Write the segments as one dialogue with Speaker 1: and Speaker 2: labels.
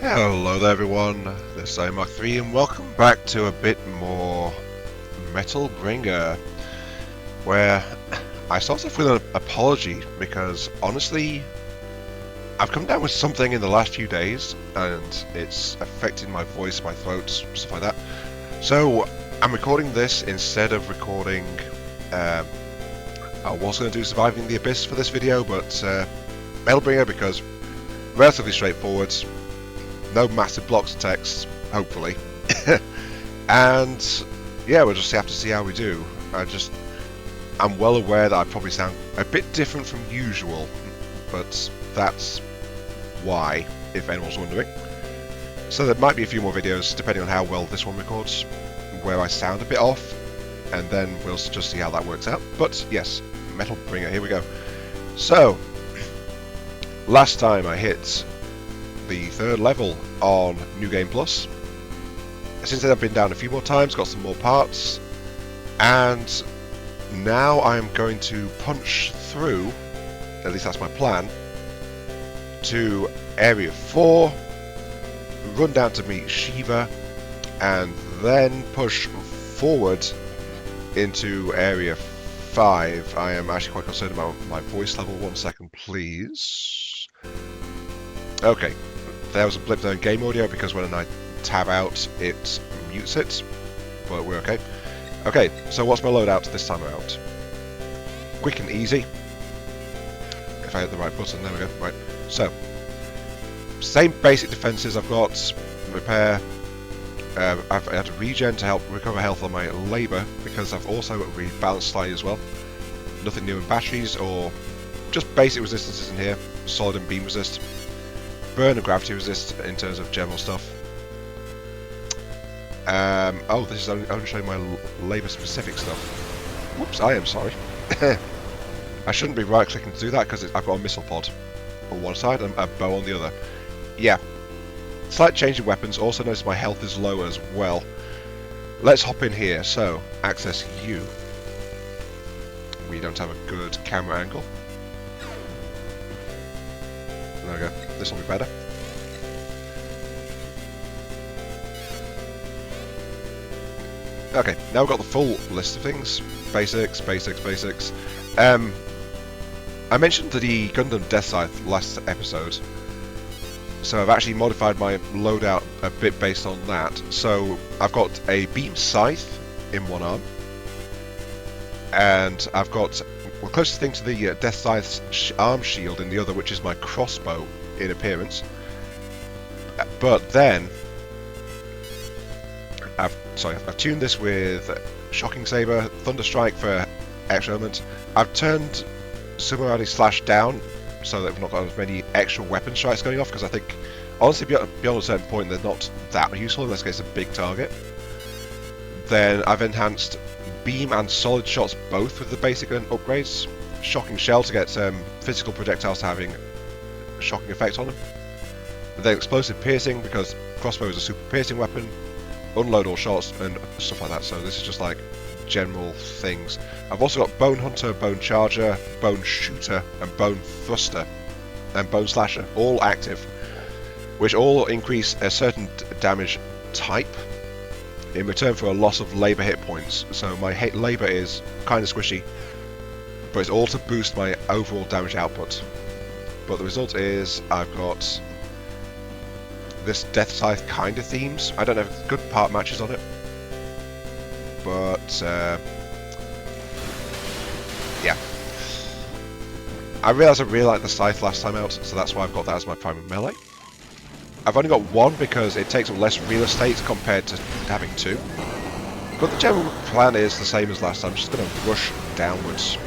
Speaker 1: Hello there everyone, this is Mark 3 and welcome back to a bit more Metal Bringer, where I start off with an apology because honestly I've come down with something in the last few days and it's affecting my voice, my throat, stuff like that. So I'm recording this instead of recording, I was going to do Surviving the Abyss for this video, but Metal Bringer because relatively straightforward. No massive blocks of text, hopefully. And yeah, we'll just have to see how we do. I'm well aware that I probably sound a bit different from usual, but that's why, if anyone's wondering. So there might be a few more videos, depending on how well this one records, where I sound a bit off, and then we'll just see how that works out. But yes, Metal Bringer, here we go. So, last time I hit the 3rd level on New Game Plus. Since then I've been down a few more times, got some more parts, and now I'm going to punch through, at least that's my plan, to Area 4, run down to meet Shiva, and then push forward into Area 5. I am actually quite concerned about my voice level. 1 second please. Okay. There was a blip there in game audio because when I tab out it mutes it, but we're okay. Okay, so what's my loadout this time around? Quick and easy. If I hit the right button, there we go. Right, so same basic defenses. I've got repair. I've had regen to help recover health on my labour because I've also rebalanced slightly as well. Nothing new in batteries or just basic resistances in here. Solid and beam resist. Burn and gravity resist in terms of general stuff. Oh, this is only showing my labour specific stuff. Whoops, I am sorry. I shouldn't be right clicking to do that because I've got a missile pod on one side and a bow on the other. Yeah. Slight change in weapons. Also notice my health is low as well. Let's hop in here. So, access U. We don't have a good camera angle. There we go. This will be better. Okay, now we've got the full list of things. Basics. I mentioned the Gundam Death Scythe last episode, so I've actually modified my loadout a bit based on that. So I've got a beam scythe in one arm, and I've got the closest thing to the Death Scythe's arm shield in the other, which is my crossbow in appearance. But then I've tuned this with Shocking Saber, Thunder Strike for extra element. I've turned Sumeradi Slash down so that we've not got as many extra weapon strikes going off, because I think honestly beyond a certain point they're not that useful unless it's a big target. Then I've enhanced beam and solid shots both with the basic upgrades. Shocking Shell to get physical projectiles having a shocking effect on them. And then explosive piercing because crossbow is a super piercing weapon. Unload all shots and stuff like that. So this is just like general things. I've also got Bone Hunter, Bone Charger, Bone Shooter, and Bone Thruster, and Bone Slasher, all active, which all increase a certain damage type in return for a loss of labour hit points. So my labour is kind of squishy, but it's all to boost my overall damage output. But the result is I've got this Death Scythe kind of themes. I don't have good part matches on it, but yeah. I realised I really liked the Scythe last time out, so that's why I've got that as my primary melee. I've only got one because it takes up less real estate compared to having two. But the general plan is the same as last time. I'm just going to rush downwards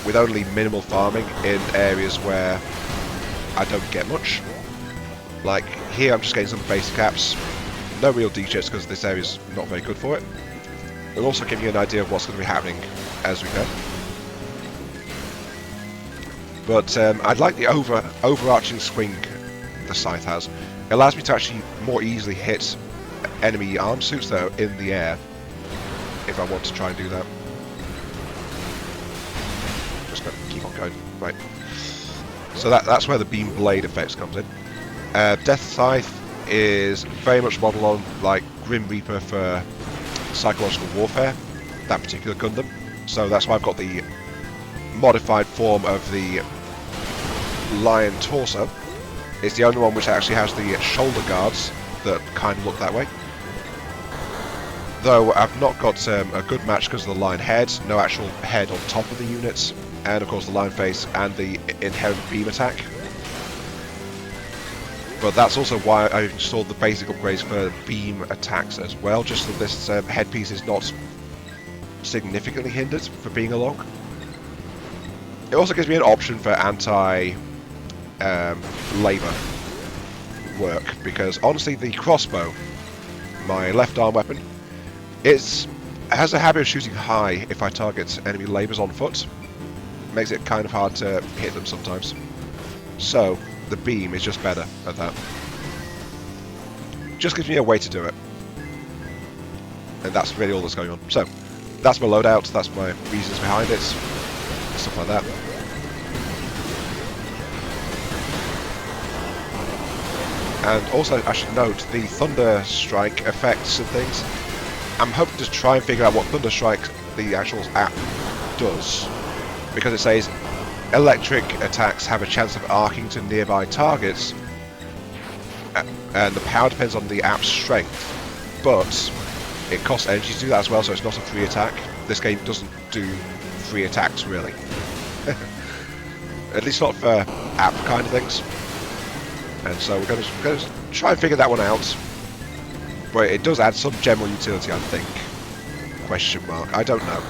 Speaker 1: with only minimal farming in areas where I don't get much. Like here I'm just getting some basic apps. No real D-chips because this area is not very good for it. It'll also give you an idea of what's going to be happening as we go. But I'd like the overarching swing the Scythe has. It allows me to actually more easily hit enemy arm suits that are in the air if I want to try and do that. Just going to keep on going. Right. So that's where the beam blade effects comes in. Death Scythe is very much modelled on like Grim Reaper for psychological warfare, that particular Gundam. So that's why I've got the modified form of the lion torso. It's the only one which actually has the shoulder guards that kind of look that way. Though I've not got a good match because of the lion head, no actual head on top of the units, and of course the lion face and the inherent beam attack. But that's also why I've installed the basic upgrades for beam attacks as well, just so this headpiece is not significantly hindered for being along. It also gives me an option for anti-labour work, because honestly the crossbow, my left arm weapon, it has a habit of shooting high if I target enemy labours on foot. Makes it kind of hard to hit them sometimes. So the beam is just better at that. Just gives me a way to do it. And that's really all that's going on. So that's my loadout, that's my reasons behind it, stuff like that. And also I should note the Thunder Strike effects and things. I'm hoping to try and figure out what Thunder Strike, the actual app, does. Because it says electric attacks have a chance of arcing to nearby targets, and the power depends on the app's strength, but it costs energy to do that as well, so it's not a free attack. This game doesn't do free attacks really. At least not for app kind of things. And so we're going to try and figure that one out. But it does add some general utility, I think. Question mark. I don't know.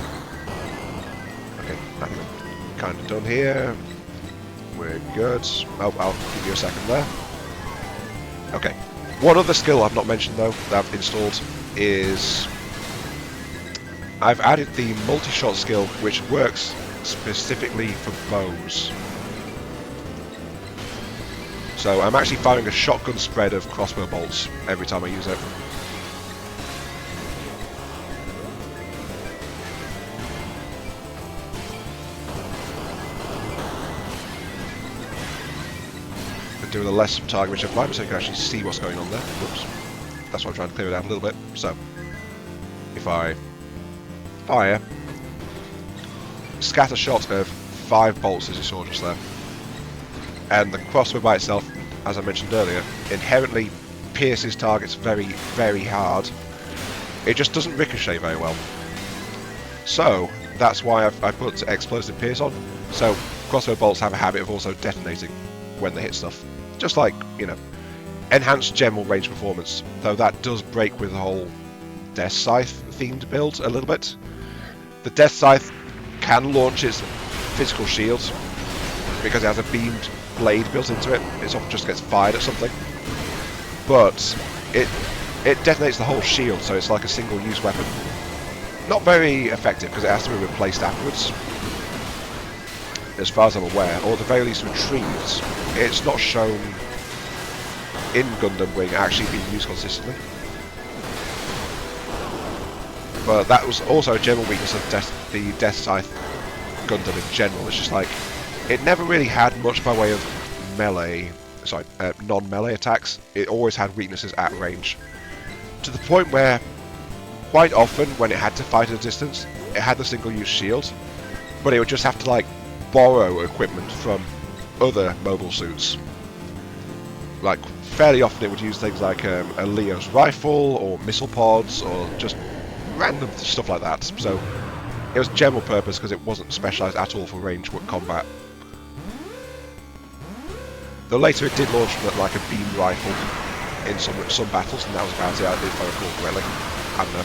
Speaker 1: Okay, I think I'm kind of done here. We're good. Oh, I'll give you a second there. Okay. One other skill I've not mentioned though that I've installed is I've added the multi-shot skill, which works specifically for bows. So I'm actually firing a shotgun spread of crossbow bolts every time I use it. Doing a less target which I've lined so you can actually see what's going on there. Whoops. That's why I'm trying to clear it out a little bit. So, if I fire, scatter shot of 5 bolts as you saw just there. And the crossbow by itself, as I mentioned earlier, inherently pierces targets very, very hard. It just doesn't ricochet very well. So, that's why I put explosive pierce on. So, crossbow bolts have a habit of also detonating when they hit stuff. Just like, you know, enhanced general range performance, though that does break with the whole Death Scythe themed build a little bit. The Death Scythe can launch its physical shields because it has a beamed blade built into it. It often just gets fired at something, but it detonates the whole shield, so it's like a single-use weapon. Not very effective because it has to be replaced afterwards, as far as I'm aware, or at the very least retrieved. It's not shown in Gundam Wing actually being used consistently. But that was also a general weakness of the Death Scythe Gundam in general. It's just like, it never really had much by way of melee, non-melee attacks. It always had weaknesses at range. To the point where, quite often, when it had to fight at a distance, it had the single-use shield, but it would just have to, like, borrow equipment from other mobile suits. Like, fairly often it would use things like a Leo's rifle, or missile pods, or just random stuff like that. So, it was general purpose because it wasn't specialised at all for range combat. Though later it did launch like a beam rifle in some battles, and that was about it, if I recall correctly. I don't know.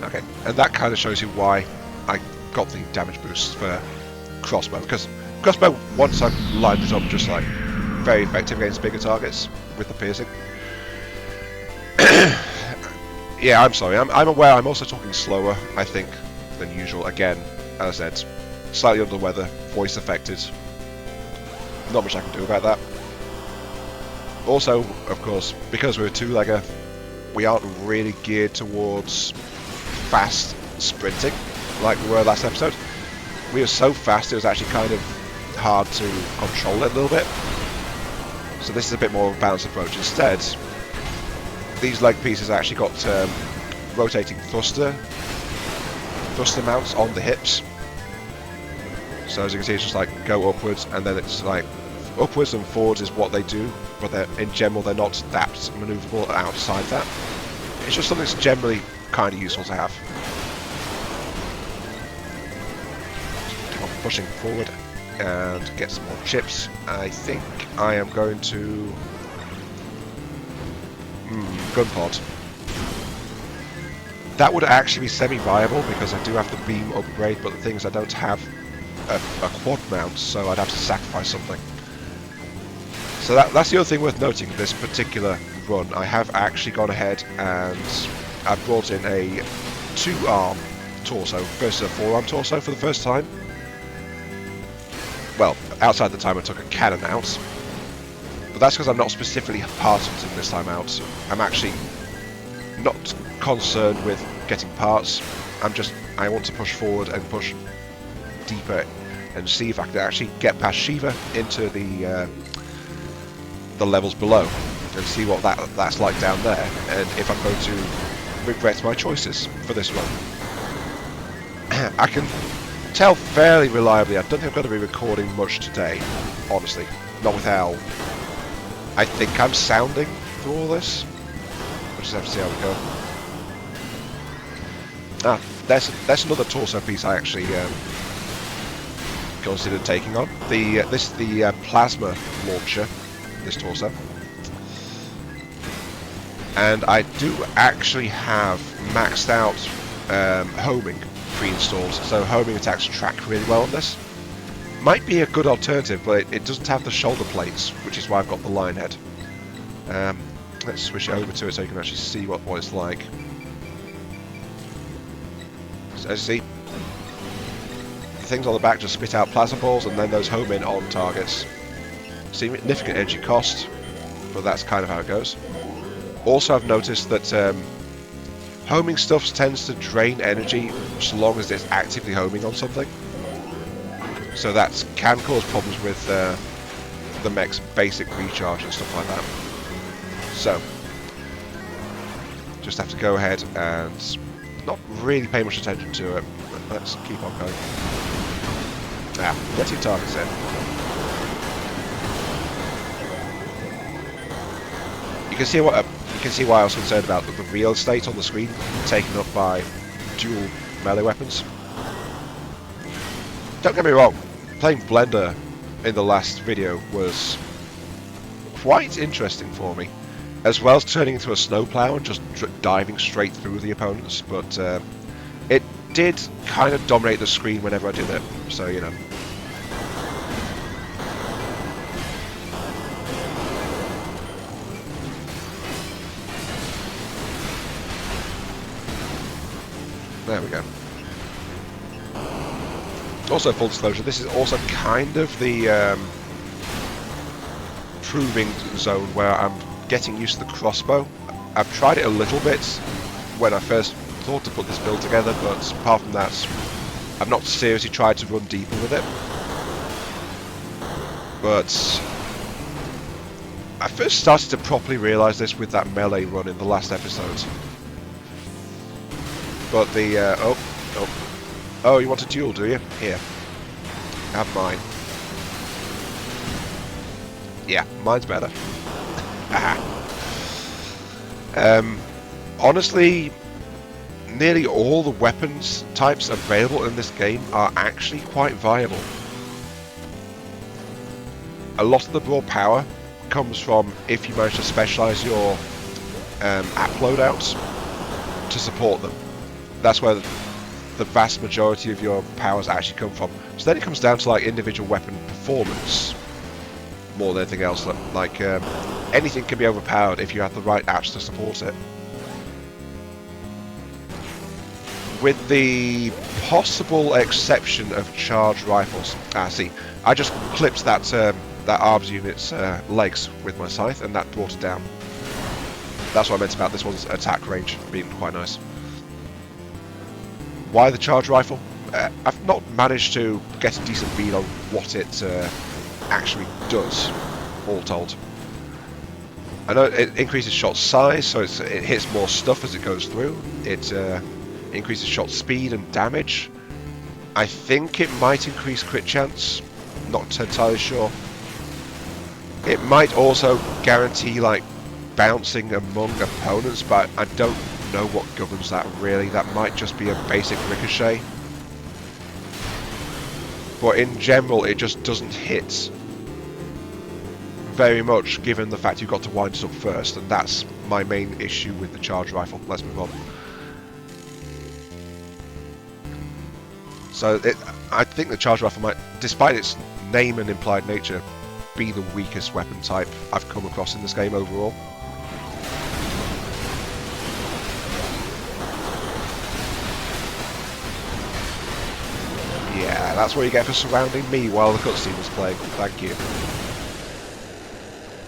Speaker 1: Okay, and that kind of shows you why I got the damage boosts for crossbow, because crossbow, once I've lined it up, just like very effective against bigger targets with the piercing. Yeah, I'm sorry. I'm aware. I'm also talking slower, I think, than usual. Again, as I said, slightly under the weather, voice affected. Not much I can do about that. Also, of course, because we're a two-legger, we aren't really geared towards fast sprinting like we were last episode. We were so fast it was actually kind of hard to control it a little bit. So this is a bit more of a balanced approach. Instead, these leg pieces actually got rotating thruster mounts on the hips. So as you can see, it's just like go upwards, and then it's like upwards and forwards is what they do, but in general they're not that manoeuvrable outside that. It's just something that's generally kind of useful to have. Keep on pushing forward and get some more chips. I think I am going to gun pod. That would actually be semi-viable because I do have the beam upgrade, but the thing is I don't have a quad mount, so I'd have to sacrifice something. So that's the other thing worth noting this particular run. I have actually gone ahead and I've brought in a 2-arm torso versus a 4-arm torso for the first time. Well, outside the time I took a cannon out, but that's because I'm not specifically parts hunting this time out. I'm actually not concerned with getting parts. I want to push forward and push deeper and see if I can actually get past Shiva into the levels below and see what that's like down there, and if I'm going to regret my choices for this one. I can tell fairly reliably I don't think I'm going to be recording much today, honestly. Not with how I think I'm sounding through all this. We'll just have to see how we go. That's another torso piece I actually considered taking on. This is the plasma launcher, this torso. And I do actually have maxed out homing pre-installed, so homing attacks track really well on this. Might be a good alternative, but it doesn't have the shoulder plates, which is why I've got the line head. Let's switch it over to it so you can actually see what it's like. So as you see, the things on the back just spit out plasma balls, and then those home in on targets. Significant energy cost, but that's kind of how it goes. Also, I've noticed that homing stuff tends to drain energy so long as it's actively homing on something. So that can cause problems with the mech's basic recharge and stuff like that. So, just have to go ahead and not really pay much attention to it. But let's keep on going. Get your targets in. You can see why I was concerned about the real estate on the screen taken up by dual melee weapons. Don't get me wrong, playing Blender in the last video was quite interesting for me, as well as turning into a snowplow and just diving straight through the opponents, but it did kind of dominate the screen whenever I did it, so you know. There we go. Also, full disclosure, this is also kind of the proving zone where I'm getting used to the crossbow. I've tried it a little bit when I first thought to put this build together, but apart from that, I've not seriously tried to run deeper with it. But I first started to properly realise this with that melee run in the last episode. But the, oh, you want a duel, do you? Here. Have mine. Yeah, mine's better. Honestly, nearly all the weapons types available in this game are actually quite viable. A lot of the raw power comes from if you manage to specialise your app loadouts to support them. That's where the vast majority of your powers actually come from. So then it comes down to like individual weapon performance more than anything else. Like anything can be overpowered if you have the right apps to support it. with the possible exception of charged rifles. See, I just clipped that that ARBS unit's legs with my scythe, and that brought it down. That's what I meant about this one's attack range being quite nice. Why the charged rifle? I've not managed to get a decent read on what it actually does, all told. I know it increases shot size, so it hits more stuff as it goes through. It increases shot speed and damage. I think it might increase crit chance, not entirely sure. It might also guarantee like bouncing among opponents, but I don't know what governs that really. That might just be a basic ricochet. But in general, it just doesn't hit very much, given the fact you've got to wind it up first, and that's my main issue with the charged rifle. Let's move on. So I think the charged rifle might, despite its name and implied nature, be the weakest weapon type I've come across in this game overall. Yeah, that's what you get for surrounding me while the cutscene was playing. Thank you.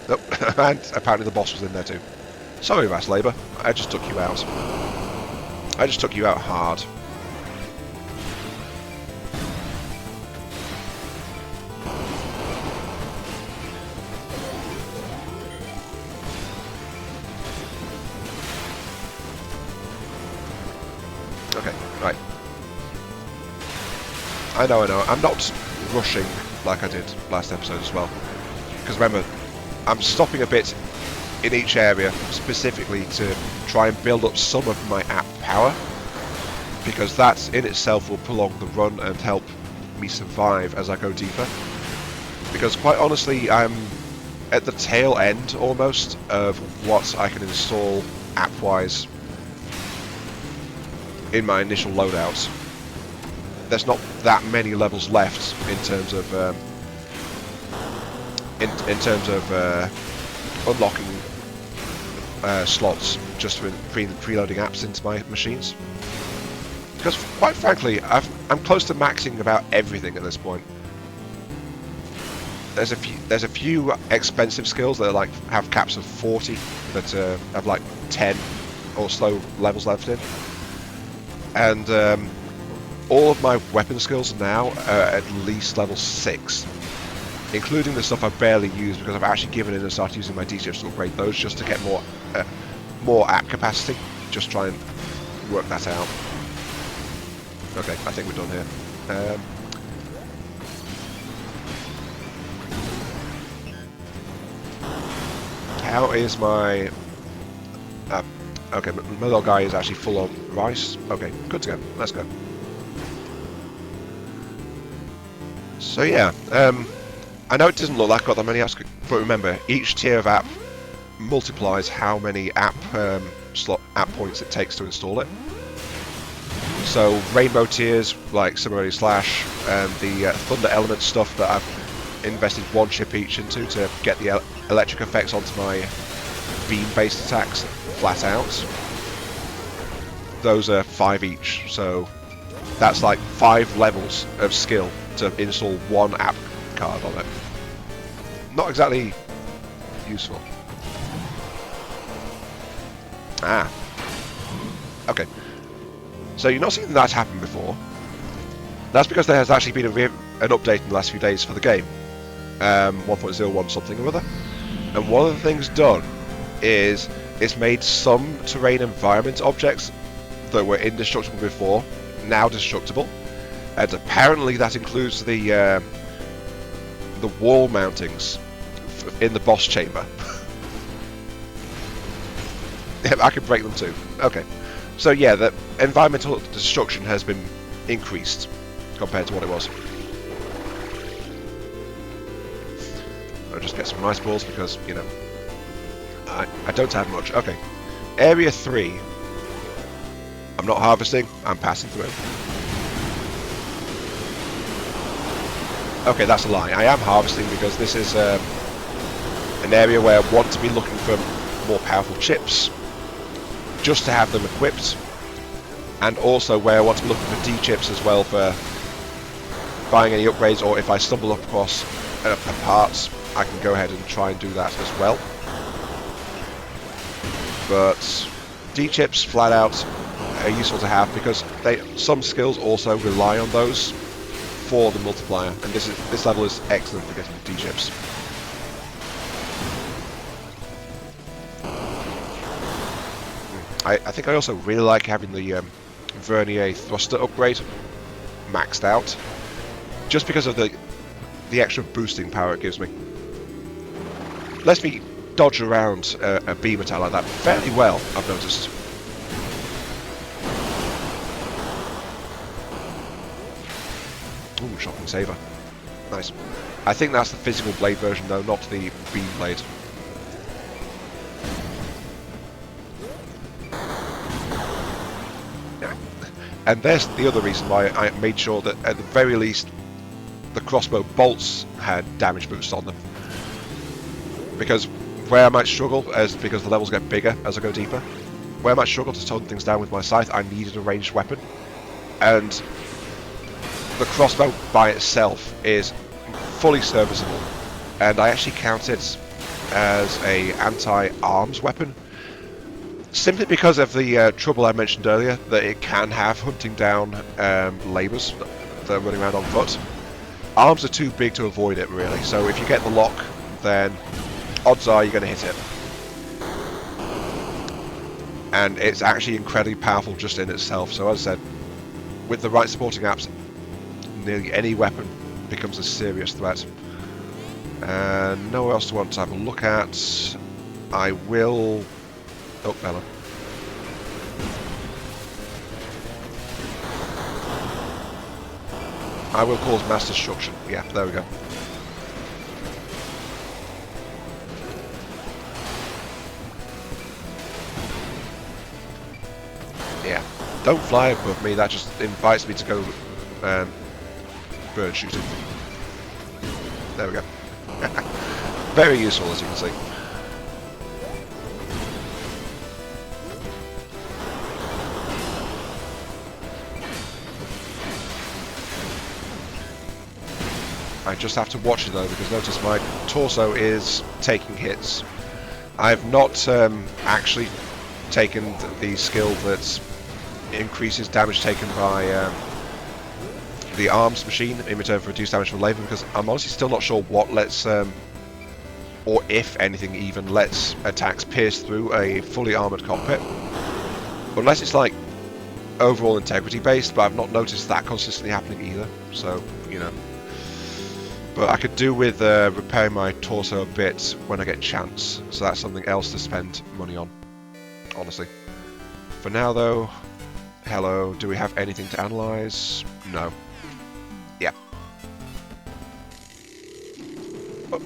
Speaker 1: Nope, and apparently the boss was in there too. Sorry, Vast Labour, I just took you out. I just took you out hard. Okay, right. I know. I'm not rushing like I did last episode as well. Because remember, I'm stopping a bit in each area specifically to try and build up some of my app power, because that in itself will prolong the run and help me survive as I go deeper. Because quite honestly, I'm at the tail end almost of what I can install app-wise in my initial loadouts. There's not that many levels left in terms of unlocking slots just for preloading apps into my machines. Because quite frankly, I'm close to maxing about everything at this point. There's a few expensive skills that are like have caps of 40 that have like 10 or so levels left in, and all of my weapon skills now are at least level 6, including the stuff I barely use because I've actually given in and started using my DCFs to upgrade those just to get more app capacity. Just try and work that out. Okay, I think we're done here. How is my... okay, my little guy is actually full on rice. Okay, good to go. Let's go. So yeah, I know it doesn't look like I've got that many apps, but remember, each tier of app multiplies how many app points it takes to install it. So rainbow tiers like Summarily Slash and the Thunder Element stuff that I've invested 1 chip each into to get the electric effects onto my beam-based attacks flat out. Those are 5 each, so that's like 5 levels of skill to install 1 app card on it. Not exactly useful. Okay. So you're not seeing that happen before. That's because there has actually been an update in the last few days for the game. 1.01 something or other. And one of the things done is it's made some terrain environment objects that were indestructible before now destructible. And apparently that includes the wall mountings in the boss chamber. I could break them too. Okay. So yeah, the environmental destruction has been increased compared to what it was. I'll just get some rice balls because, you know, I don't have much. Okay. Area 3. I'm not harvesting, I'm passing through. Okay, that's a lie. I am harvesting because this is an area where I want to be looking for more powerful chips, just to have them equipped and also where I want to be looking for D-chips as well for buying any upgrades, or if I stumble across a parts, I can go ahead and try and do that as well. But D-chips flat out are useful to have because some skills also rely on those for the multiplier, and this level is excellent for getting D-chips. I think I also really like having the Vernier thruster upgrade maxed out, just because of the extra boosting power it gives me. Lets me dodge around a beam attack like that fairly well, I've noticed. Ooh, shocking saber. Nice. I think that's the physical blade version though, not the beam blade. And there's the other reason why I made sure that at the very least the crossbow bolts had damage boost on them. Because where I might struggle, because the levels get bigger as I go deeper, where I might struggle to tone things down with my scythe, I needed a ranged weapon. And the crossbow by itself is fully serviceable. And I actually count it as a anti-arms weapon. Simply because of the trouble I mentioned earlier, that it can have hunting down labours that are running around on foot. Arms are too big to avoid it, really, so if you get the lock, then odds are you're going to hit it. And it's actually incredibly powerful just in itself, so as I said, with the right supporting apps, nearly any weapon becomes a serious threat. And nowhere else to want to have a look at. I will... Oh, hello. I will cause mass destruction. Yeah, there we go. Yeah, don't fly above me, that just invites me to go bird shooting. There we go. Very useful, as you can see. I just have to watch it though, because notice my torso is taking hits. I've not actually taken the skill that increases damage taken by the arms machine in return for reduced damage from labour, because I'm honestly still not sure what lets, or if anything even lets attacks pierce through a fully armoured cockpit. Unless it's like overall integrity based, but I've not noticed that consistently happening either, so, you know. But I could do with repairing my torso a bit when I get a chance, so that's something else to spend money on, honestly. For now though, hello, do we have anything to analyse? No. Yeah.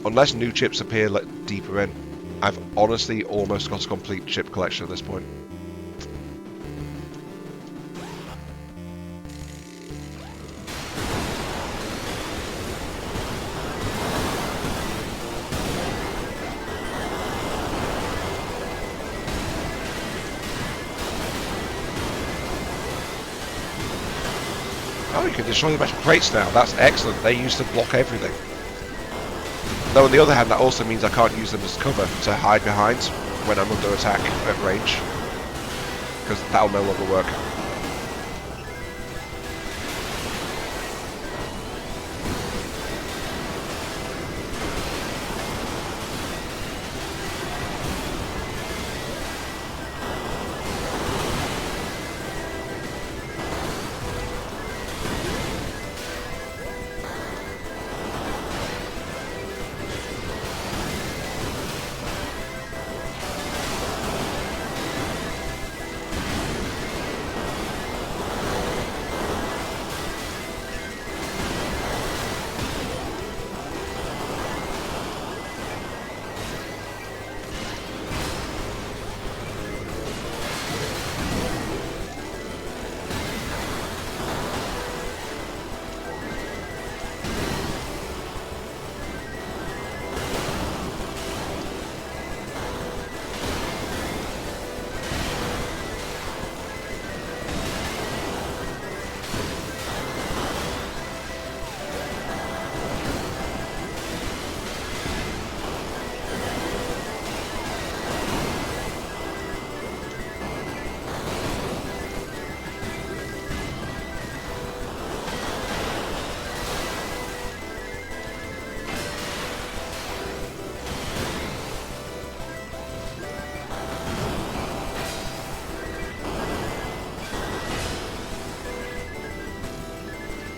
Speaker 1: Unless new chips appear deeper in, I've honestly almost got a complete chip collection at this point. Oh, you can destroy the metal crates now. That's excellent. They used to block everything. Though on the other hand, that also means I can't use them as cover to hide behind when I'm under attack at range, because that'll no longer work.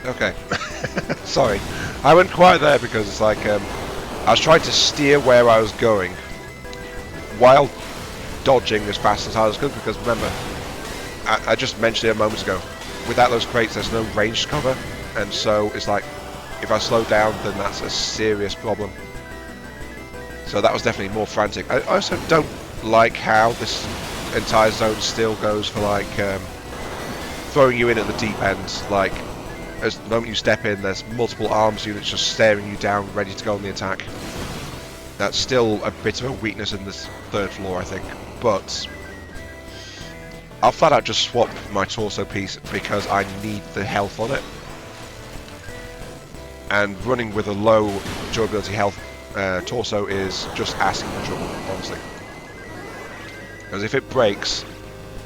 Speaker 1: Okay. Sorry. I went quite there because it's like, I was trying to steer where I was going while dodging as fast as hard as I could, because remember, I just mentioned it a moment ago, without those crates there's no range cover, and so it's like, if I slow down then that's a serious problem. So that was definitely more frantic. I also don't like how this entire zone still goes for like, throwing you in at the deep end, like, as the moment you step in, there's multiple arms units just staring you down, ready to go on the attack. That's still a bit of a weakness in this third floor, I think. But I'll flat out just swap my torso piece because I need the health on it. And running with a low durability health torso is just asking for trouble, honestly. Because if it breaks,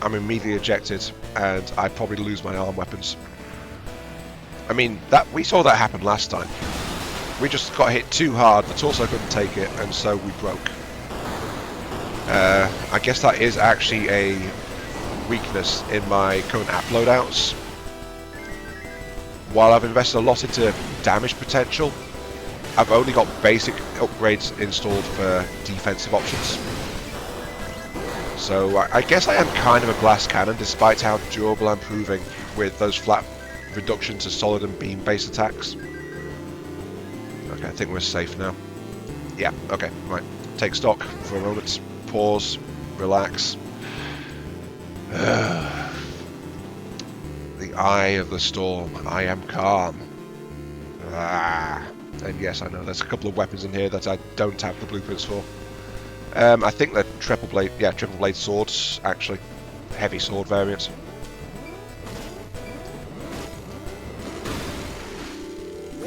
Speaker 1: I'm immediately ejected, and I probably lose my arm weapons. I mean, we saw that happen last time. We just got hit too hard, the torso couldn't take it, and so we broke. I guess that is actually a weakness in my current app loadouts. While I've invested a lot into damage potential, I've only got basic upgrades installed for defensive options. So I guess I am kind of a glass cannon, despite how durable I'm proving with those flat reduction to solid and beam based attacks. Okay, I think we're safe now. Yeah, okay, right. Take stock for a moment. Pause. Relax. The eye of the storm. I am calm. And yes, I know there's a couple of weapons in here that I don't have the blueprints for. I think they're triple blade swords, actually. Heavy sword variants.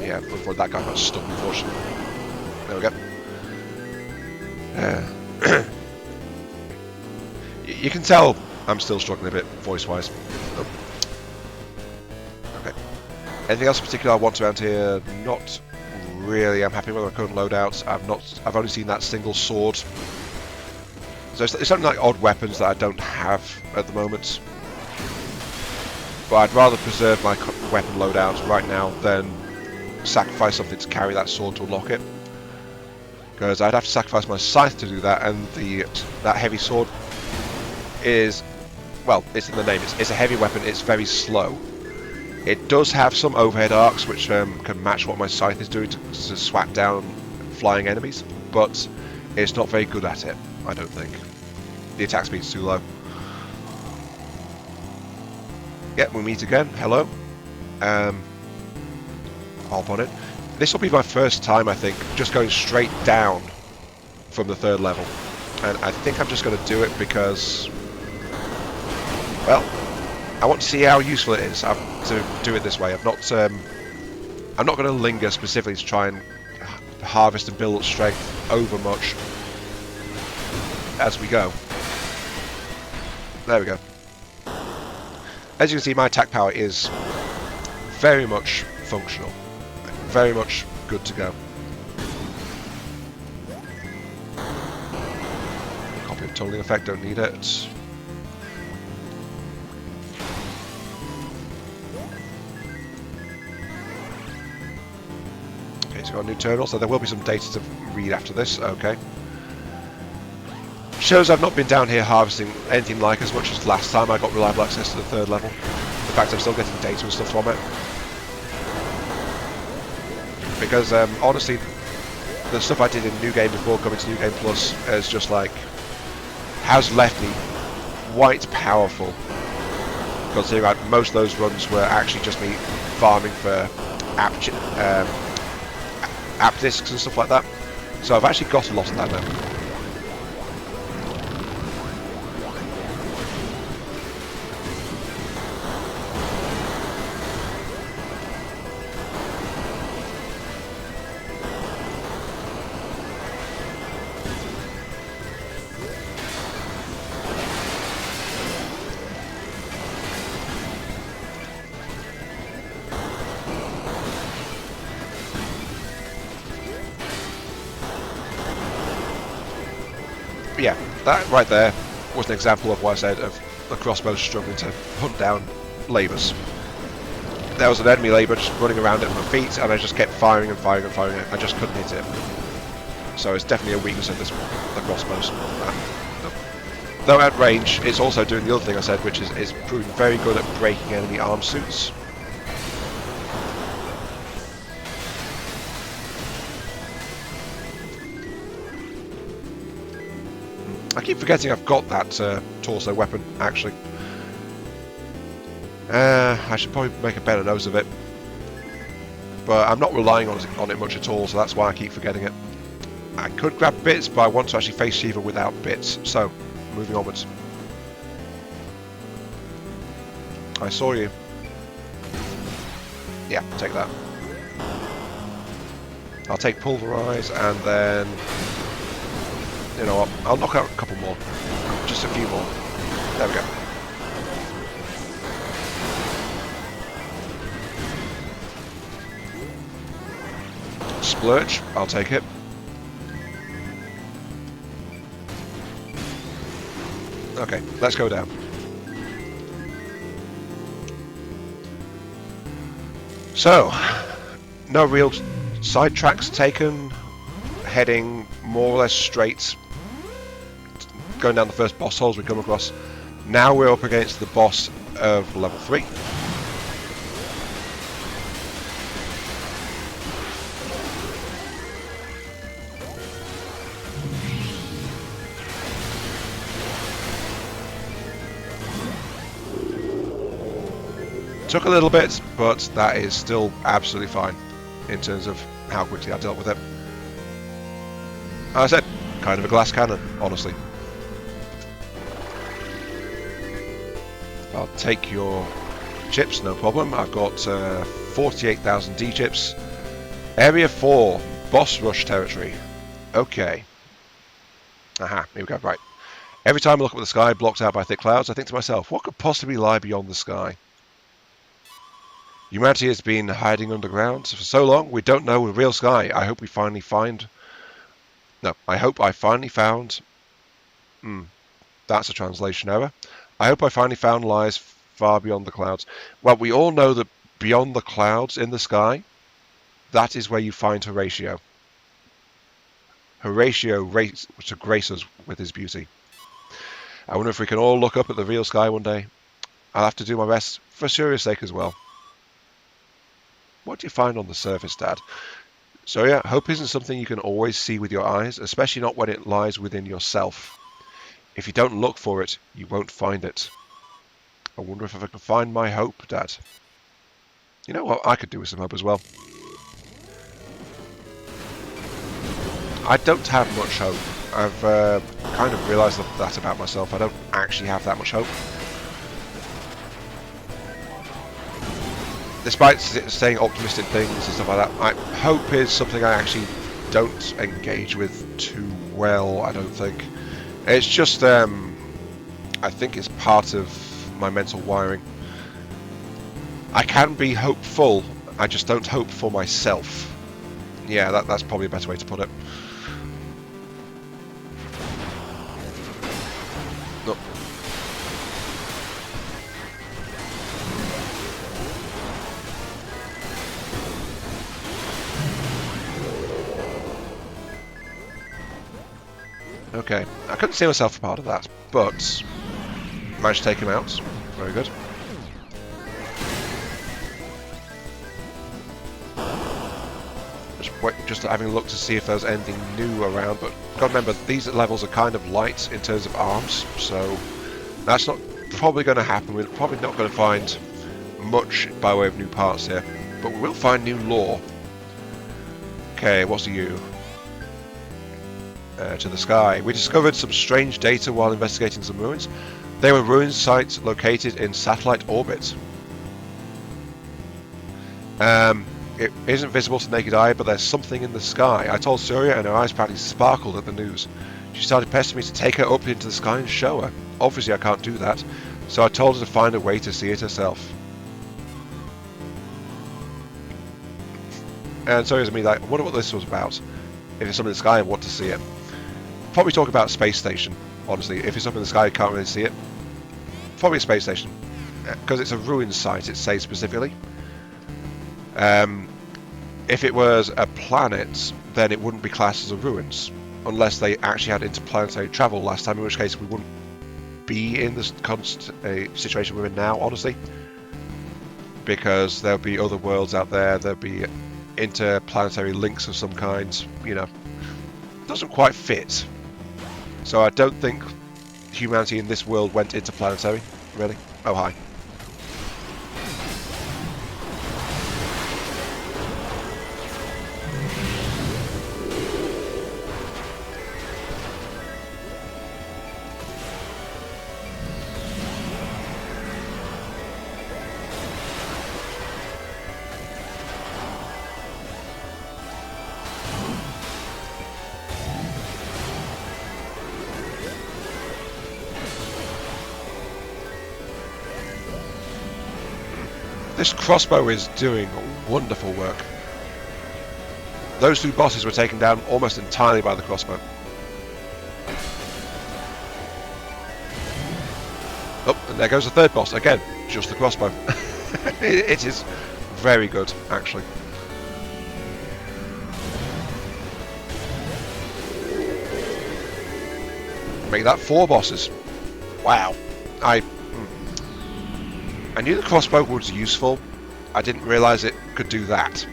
Speaker 1: Yeah, before that guy got stuck, unfortunately. There we go. You can tell I'm still struggling a bit voice-wise. Oh. Okay. Anything else in particular I want around here? Not really. I'm happy with my current loadouts. I've only seen that single sword. So it's something like odd weapons that I don't have at the moment. But I'd rather preserve my weapon loadouts right now than sacrifice something to carry that sword to unlock it, because I'd have to sacrifice my scythe to do that, and that heavy sword is, well, it's in the name, it's a heavy weapon, it's very slow. It does have some overhead arcs which can match what my scythe is doing to swat down flying enemies, but it's not very good at it, I don't think. The attack speed's too low. Yeah, we meet again, hello. Hop on it. This will be my first time, I think, just going straight down from the third level, and I think I'm just going to do it because, well, I want to see how useful it is to do it this way. I'm not going to linger specifically to try and harvest and build up strength over much as we go. There we go. As you can see, my attack power is very much functional. Very much good to go. Copy of tunneling effect, don't need it. Okay, so got a new terminal, so there will be some data to read after this, okay. Shows I've not been down here harvesting anything like as much as last time I got reliable access to the third level. In fact, I'm still getting data and stuff from it. Because honestly, the stuff I did in New Game before coming to New Game Plus is just like, has left me quite powerful. Considering most of those runs were actually just me farming for app discs and stuff like that. So I've actually got a lot of that now. Yeah, that right there was an example of what I said of the crossbow struggling to hunt down labours. there was an enemy labour just running around at my feet, and I just kept firing and firing and firing. I just couldn't hit it. So it's definitely a weakness of this, the crossbows. Though at range, it's also doing the other thing I said, which is proving very good at breaking enemy arm suits. I keep forgetting I've got that torso weapon, actually. I should probably make a better nose of it. But I'm not relying on it much at all, so that's why I keep forgetting it. I could grab bits, but I want to actually face Shiva without bits. So, moving onwards. I saw you. Yeah, take that. I'll take pulverize, and then... You know what? I'll knock out a couple more. Just a few more. There we go. Splurge. I'll take it. Okay, let's go down. So, no real side tracks taken. Heading more or less straight. Going down the first boss holes we come across. Now we're up against the boss of level 3. Took a little bit, but that is still absolutely fine in terms of how quickly I dealt with it. As I said, kind of a glass cannon, honestly. I'll take your chips, no problem. I've got 48,000 D chips. Area 4, boss rush territory. Okay. Aha, here we go, right. Every time I look up at the sky blocked out by thick clouds, I think to myself, what could possibly lie beyond the sky? Humanity has been hiding underground for so long, we don't know the real sky. I hope we finally find... No, I hope I finally found... that's a translation error. I hope I finally found lies far beyond the clouds. Well, we all know that beyond the clouds in the sky, that is where you find Horatio. Horatio to grace us with his beauty. I wonder if we can all look up at the real sky one day. I'll have to do my best for Suria's sake as well. What do you find on the surface, Dad? So yeah, hope isn't something you can always see with your eyes, especially not when it lies within yourself. If you don't look for it, you won't find it. I wonder if I can find my hope, Dad. You know what I could do with some hope as well? I don't have much hope. I've kind of realised that about myself. I don't actually have that much hope. Despite saying optimistic things and stuff like that, hope is something I actually don't engage with too well, I don't think. It's just, I think it's part of my mental wiring. I can be hopeful, I just don't hope for myself. Yeah, that's probably a better way to put it. No. Okay, I couldn't see myself a part of that, but managed to take him out. Very good. Just having a look to see if there's anything new around, but gotta remember these levels are kind of light in terms of arms, so that's not probably going to happen. We're probably not going to find much by way of new parts here, but we will find new lore. Okay, what's you? To the sky. We discovered some strange data while investigating some ruins. They were ruin sites located in satellite orbit. It isn't visible to naked eye, but there's something in the sky. I told Surya, and her eyes practically sparkled at the news. She started pestering me to take her up into the sky and show her. Obviously I can't do that, so I told her to find a way to see it herself. And Surya's me like, I wonder what this was about. If it's something in the sky, I want to see it. Probably talk about a space station, honestly. If it's up in the sky, I can't really see it. Probably a space station. Because it's a ruin site, it says specifically. If it was a planet, then it wouldn't be classed as a ruins, unless they actually had interplanetary travel last time, in which case we wouldn't be in this situation we're in now, honestly. Because there'll be other worlds out there, there'll be interplanetary links of some kind, you know. Doesn't quite fit. So I don't think humanity in this world went interplanetary, really. Oh, hi. This crossbow is doing wonderful work. Those two bosses were taken down almost entirely by the crossbow. Oh, and there goes the third boss. Again, just the crossbow. It is very good, actually. Make that 4 bosses. Wow. I knew the crossbow was useful. I didn't realise it could do that.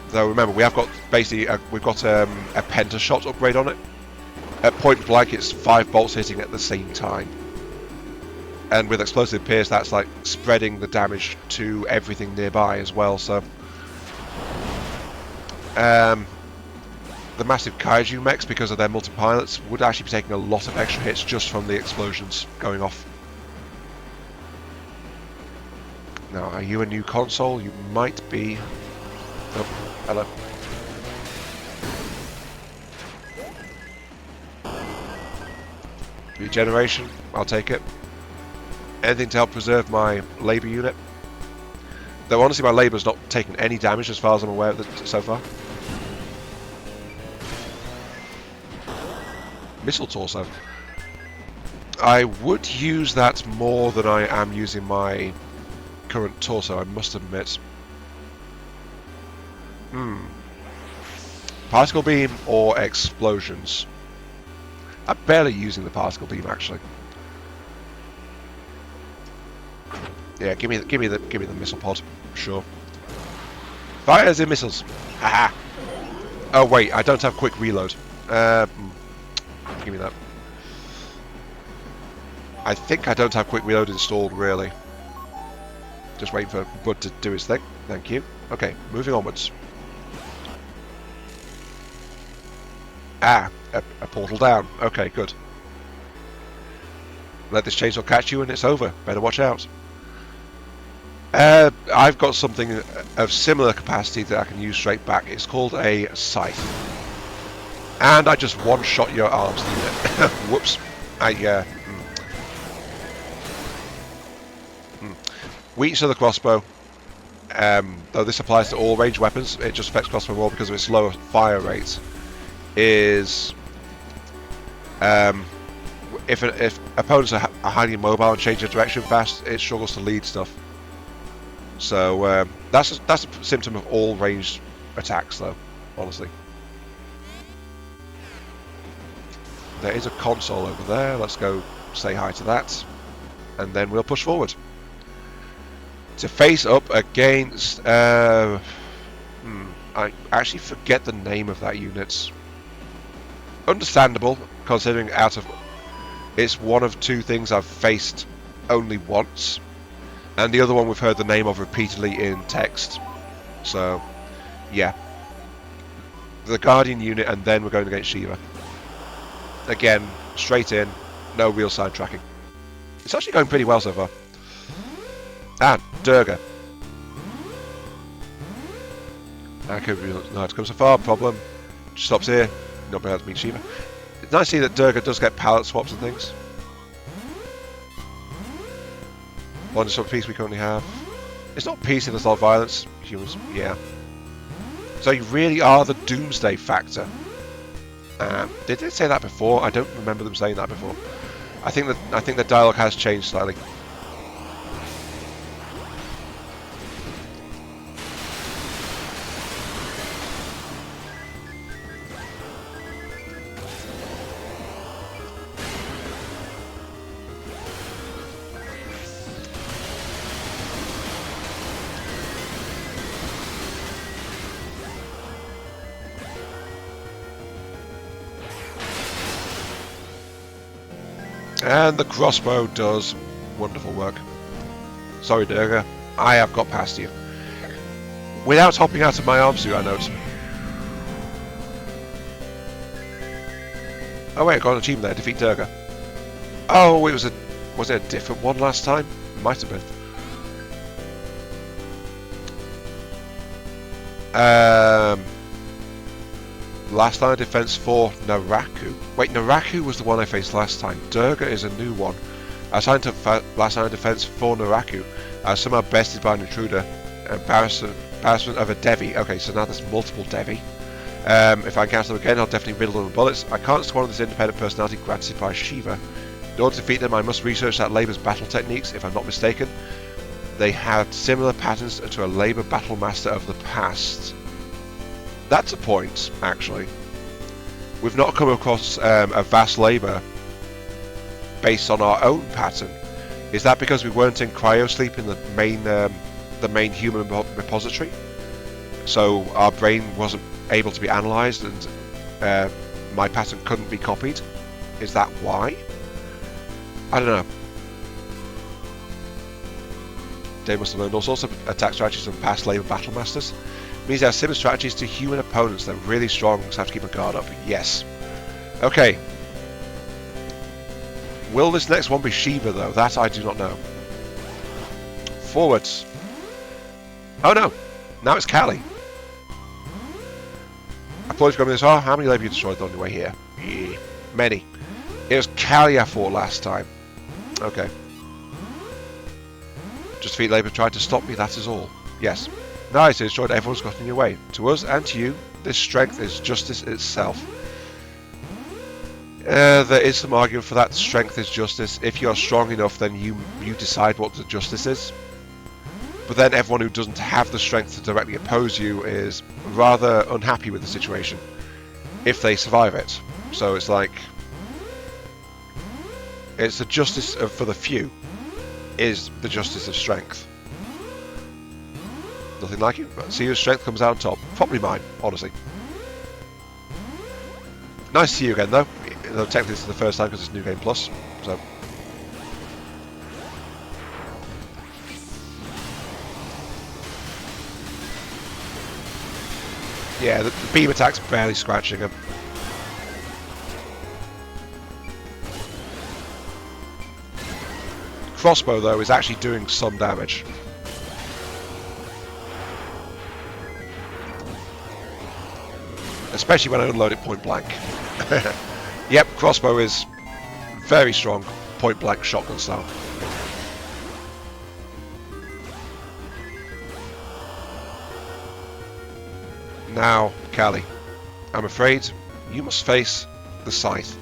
Speaker 1: Though remember, we have got basically we've got a pentashot upgrade on it. At point blank, it's 5 bolts hitting at the same time. And with explosive pierce, that's like spreading the damage to everything nearby as well. So, the massive kaiju mechs, because of their multi-pilots, would actually be taking a lot of extra hits just from the explosions going off. Now, are you a new console? You might be. Oh, hello. Regeneration, I'll take it. Anything to help preserve my labour unit. Though honestly, my labour's not taken any damage as far as I'm aware of it so far. Missile torso. I would use that more than I am using my current torso, I must admit. Particle beam or explosions? I'm barely using the particle beam, actually. Yeah, give me the missile pod, sure. Fires in missiles. Haha. Oh wait, I don't have quick reload. Give me that. I think I don't have quick reload installed, really. Just waiting for Bud to do his thing. Thank you. Okay, moving onwards. Ah, a portal down. Okay, good. Let this chainsaw catch you and it's over. Better watch out. I've got something of similar capacity that I can use straight back. It's called a scythe. And I just one-shot your arms through it. Whoops. Weakness of the crossbow. Though this applies to all ranged weapons, it just affects crossbow more because of its lower fire rate. Is if opponents are highly mobile and change their direction fast, it struggles to lead stuff. So that's a symptom of all ranged attacks, though. Honestly, there is a console over there. Let's go say hi to that, and then we'll push forward to face up against. I actually forget the name of that unit. Understandable, considering it's one of 2 things I've faced only once, and the other one we've heard the name of repeatedly in text. So, yeah. The Guardian unit, and then we're going against Shiva. Again, straight in, no real side tracking. It's actually going pretty well so far. And Durga. I could be not how to come so far. Problem. Stops here. Not be able to meet Shiva. It's nice to see that Durga does get palette swaps and things. One sort of piece we currently have. It's not peace if there's not violence. Humans, yeah. So you really are the doomsday factor. Did they say that before? I don't remember them saying that before. I think the dialogue has changed slightly. And the crossbow does wonderful work. Sorry, Durga, I have got past you. Without hopping out of my arm suit, I note. Oh wait, I got an achievement there, defeat Durga. Oh, was it a different one last time? Might have been. Last line of defense for Naraku. Wait, Naraku was the one I faced last time. Durga is a new one. Assigned to last line of defense for Naraku. Somehow bested by an intruder. Embarrassment of a Devi. Okay, so now there's multiple Devi. If I encounter them again, I'll definitely riddle them with bullets. I can't squander this independent personality granted by Shiva. In order to defeat them, I must research that Labour's battle techniques, if I'm not mistaken. They had similar patterns to a Labour battle master of the past. That's a point, actually. We've not come across a vast Labour based on our own pattern. Is that because we weren't in cryosleep in the main human repository? So our brain wasn't able to be analysed and my pattern couldn't be copied? Is that why? I don't know. They must have learned all sorts of attack strategies from past Labour battle masters. It means they have similar strategies to human opponents. They're really strong, so have to keep a guard up. Yes. Okay. Will this next one be Shiva though? That I do not know. Forwards. Oh no! Now it's Kali. Apologies for coming this far. How many Labour you destroyed on your way here? Yeah. Many. It was Kali I fought last time. Okay. Just defeat Labour tried to stop me, that is all. Yes. Nice, it destroyed everyone's got in your way. To us and to you, this strength is justice itself. There is some argument for that. Strength is justice. If you're strong enough, then you decide what the justice is. But then everyone who doesn't have the strength to directly oppose you is rather unhappy with the situation if they survive it. So it's like, it's the justice for the few is the justice of strength. Nothing like it. See whose strength comes out on top. Probably mine, honestly. Nice to see you again, though. Technically, this is the first time because it's New Game Plus. So. Yeah, the beam attack's barely scratching him. Crossbow, though, is actually doing some damage. Especially when I unload it point blank. Yep, crossbow is very strong, point blank shotgun style. Now, Kali, I'm afraid you must face the scythe.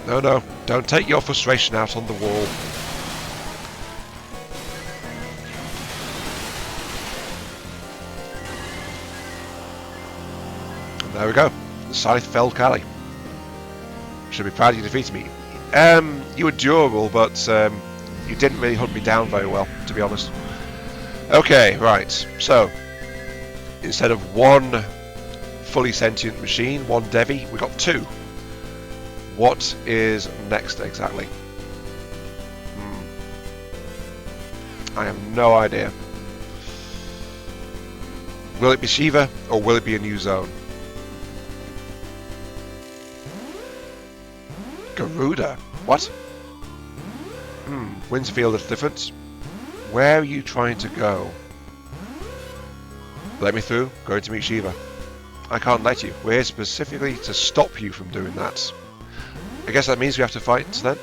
Speaker 1: No, no, don't take your frustration out on the wall. And there we go. The scythe felled Kali. Should be proud you defeated me. You were durable, but you didn't really hunt me down very well, to be honest. Okay, right. So, instead of one fully sentient machine, one Devi, we got two. What is next exactly? I have no idea. Will it be Shiva or will it be a new zone? Garuda? What? Winterfield is different. Where are you trying to go? Let me through. Going to meet Shiva. I can't let you. We're here specifically to stop you from doing that. I guess that means we have to fight then?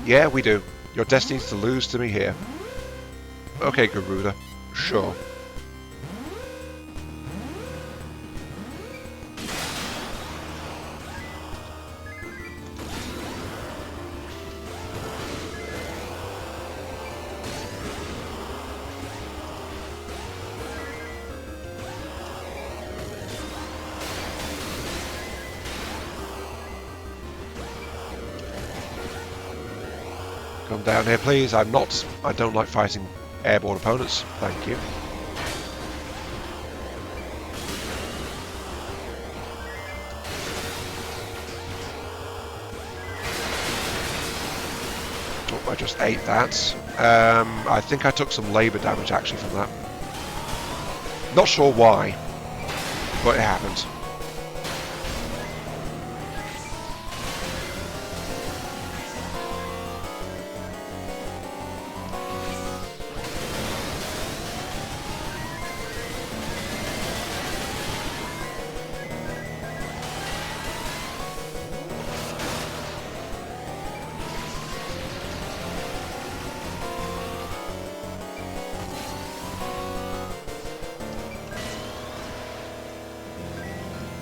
Speaker 1: Yeah, we do. Your destiny is to lose to me here. Okay, Garuda. Sure. Come down here, please. I don't like fighting airborne opponents. Thank you. Oh, I just ate that. I think I took some labour damage actually from that. Not sure why, but it happened.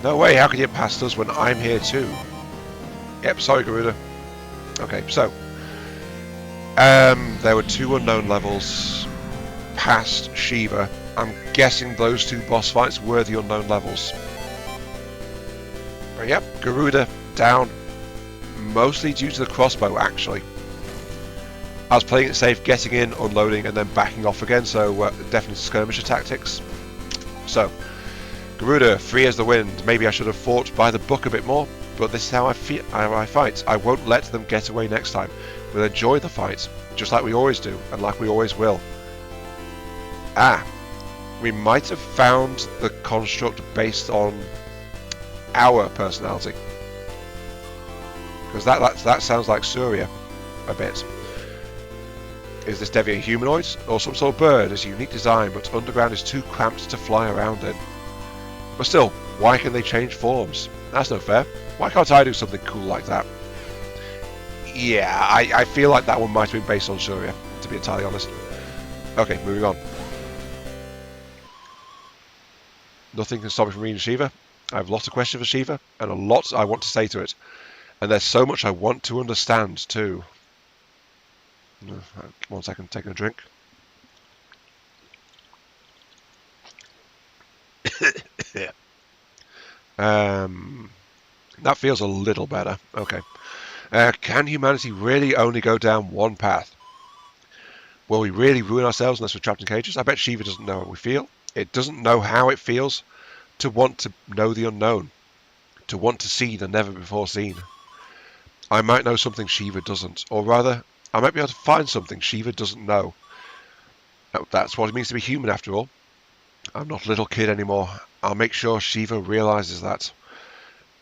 Speaker 1: No way, how could you get past us when I'm here too? Yep, sorry Garuda. Okay, so there were 2 unknown levels past Shiva. I'm guessing those 2 boss fights were the unknown levels. But yep, Garuda down, mostly due to the crossbow actually. I was playing it safe, getting in, unloading, and then backing off again, so definitely skirmisher tactics. So, Garuda, free as the wind. Maybe I should have fought by the book a bit more, but this is how I fight. I won't let them get away next time. We'll enjoy the fight, just like we always do, and like we always will. Ah, we might have found the construct based on our personality. Because that sounds like Surya a bit. Is this deviant humanoid or some sort of bird? It's a unique design, but underground is too cramped to fly around in. But still, why can they change forms? That's no fair. Why can't I do something cool like that? Yeah, I feel like that one might have been based on Surya, to be entirely honest. Okay, moving on. Nothing can stop me from reading Shiva. I have lots of questions for Shiva, and a lot I want to say to it. And there's so much I want to understand, too. 1 second, taking a drink. That feels a little better. Okay. Can humanity really only go down one path? Will we really ruin ourselves unless we're trapped in cages? I bet Shiva doesn't know what we feel. It doesn't know how it feels to want to know the unknown, to want to see the never before seen. I might know something Shiva doesn't, or rather, I might be able to find something Shiva doesn't know. That's what it means to be human after all. I'm not a little kid anymore. I'll make sure Shiva realizes that.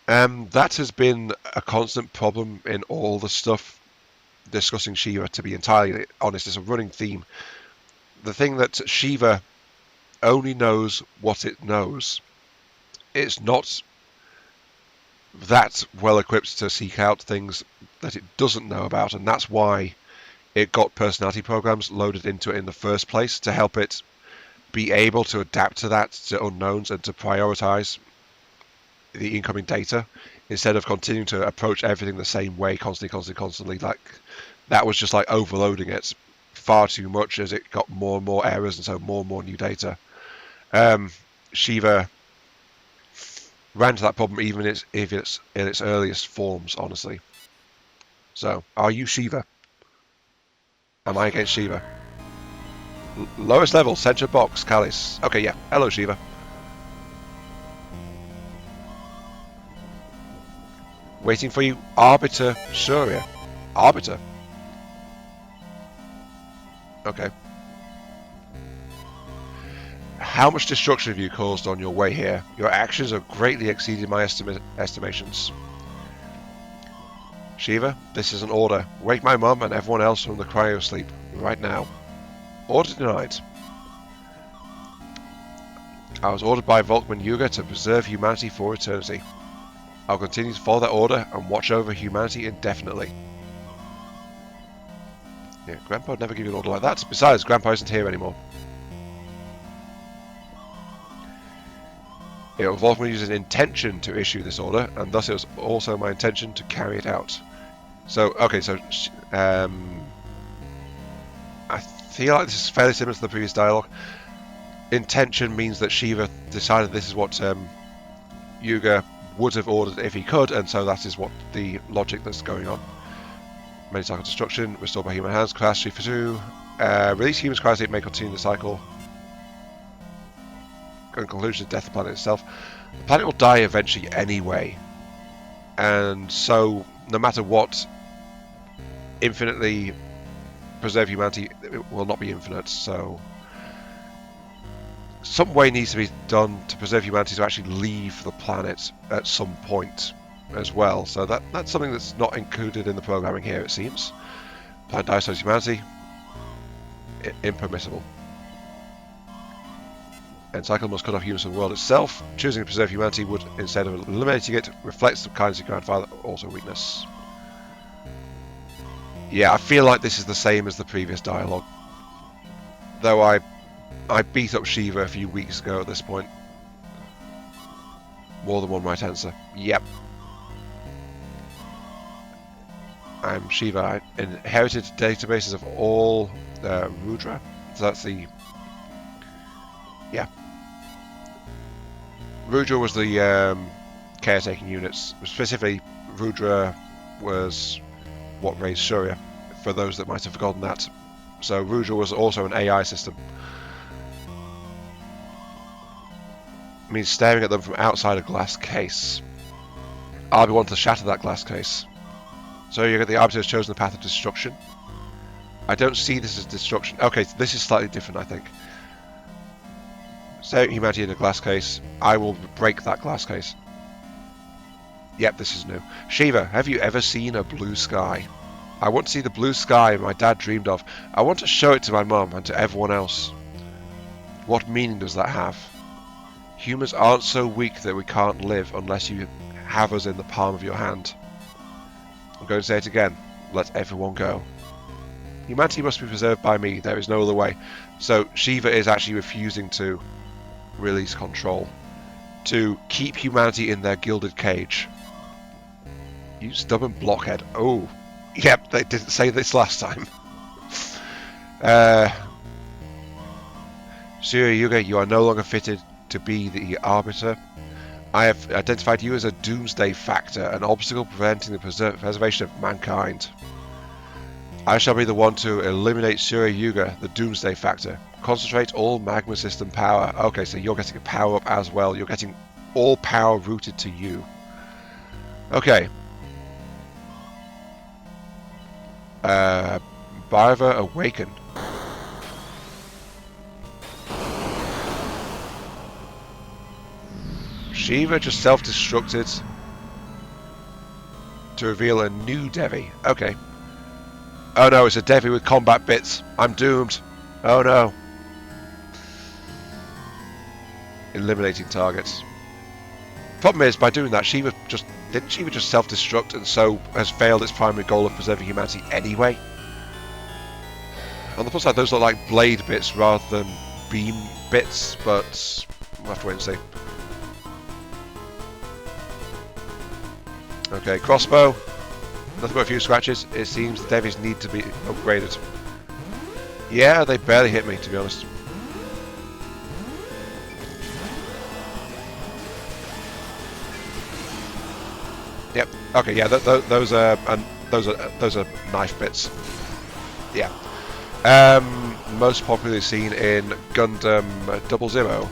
Speaker 1: That has been a constant problem in all the stuff discussing Shiva, to be entirely honest. It's a running theme. The thing that Shiva only knows what it knows. It's not that well equipped to seek out things that it doesn't know about, and that's why it got personality programs loaded into it in the first place, to help it be able to adapt to that, to unknowns, and to prioritize the incoming data instead of continuing to approach everything the same way constantly. Like, that was just like overloading it far too much as it got more and more errors, and so more and more new data. Shiva ran into that problem even if it's in its earliest forms, honestly. So, are you Shiva? Am I against Shiva? Lowest level, center box, Callis. Okay, yeah. Hello, Shiva. Waiting for you, Arbiter Surya. Arbiter? Okay. How much destruction have you caused on your way here? Your actions have greatly exceeded my estimations. Shiva, this is an order. Wake my mum and everyone else from the cryo sleep right now. Order denied. I was ordered by Volkman Yuga to preserve humanity for eternity. I'll continue to follow that order and watch over humanity indefinitely. Yeah, Grandpa would never give you an order like that. Besides, Grandpa isn't here anymore. It was Volkman Yuga's intention to issue this order, and thus it was also my intention to carry it out. So, okay, so I feel like this is fairly similar to the previous dialogue. Intention means that Shiva decided this is what Yuga would have ordered if he could, and so that is what the logic that's going on. Many cycle destruction, restored by human hands, class 3 for 2, Release humans cryosleep may continue the cycle. In conclusion, death of the planet itself. The planet will die eventually anyway. And so, no matter what, infinitely preserve humanity, it will not be infinite, so some way needs to be done to preserve humanity to actually leave the planet at some point as well. So that's something that's not included in the programming here, it seems. Planet dies, so humanity. Impermissible. And cycle must cut off humans from the world itself. Choosing to preserve humanity would, instead of eliminating it, reflects the kindness of your grandfather, also weakness. Yeah, I feel like this is the same as the previous dialogue. Though I beat up Shiva a few weeks ago at this point. More than one right answer. Yep. I'm Shiva. I inherited databases of all Rudra. So that's the... Yeah. Rudra was the caretaking units. Specifically, Rudra was what raised Surya, for those that might have forgotten that. So Rudra was also an AI system. It means staring at them from outside a glass case. I'll be one to shatter that glass case. So you get the arbiter has chosen the path of destruction. I don't see this as destruction. Okay, so this is slightly different, I think. Staring at humanity in a glass case. I will break that glass case. Yep, this is new. Shiva, have you ever seen a blue sky? I want to see the blue sky my dad dreamed of. I want to show it to my mum and to everyone else. What meaning does that have? Humans aren't so weak that we can't live unless you have us in the palm of your hand. I'm going to say it again. Let everyone go. Humanity must be preserved by me. There is no other way. So Shiva is actually refusing to release control. To keep humanity in their gilded cage. You stubborn blockhead. Oh. Yep, they didn't say this last time. Surya Yuga, you are no longer fitted to be the arbiter. I have identified you as a doomsday factor, an obstacle preventing the preservation of mankind. I shall be the one to eliminate Surya Yuga, the doomsday factor. Concentrate all magma system power. Okay, so you're getting a power up as well. You're getting all power routed to you. Okay. Bhaiva awaken. Shiva just self-destructed to reveal a new Devi. Okay. Oh no, it's a Devi with combat bits. I'm doomed. Oh no. Eliminating targets. Problem is, by doing that, didn't Shiva just self-destruct and so has failed its primary goal of preserving humanity anyway? On the plus side, those look like blade bits rather than beam bits, but we'll have to wait and see. Okay, crossbow. Nothing but a few scratches. It seems the Devis need to be upgraded. Yeah, they barely hit me, to be honest. Yep. Okay. Yeah. Those are knife bits. Yeah. Most popularly seen in Gundam 00,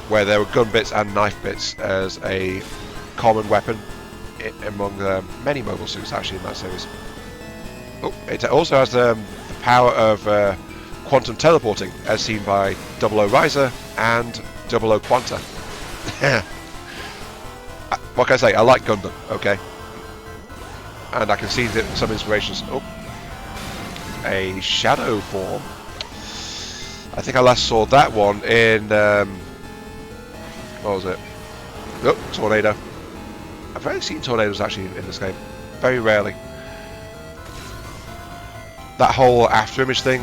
Speaker 1: where there were gun bits and knife bits as a common weapon among many mobile suits actually in that series. Oh, it also has the power of quantum teleporting, as seen by 00 Riser and 00 Quanta. What can I say? I like Gundam, okay? And I can see that some inspirations. Oh, a shadow form. I think I last saw that one in what was it? Oh, tornado. I've rarely seen tornadoes actually in this game. Very rarely. That whole after image thing,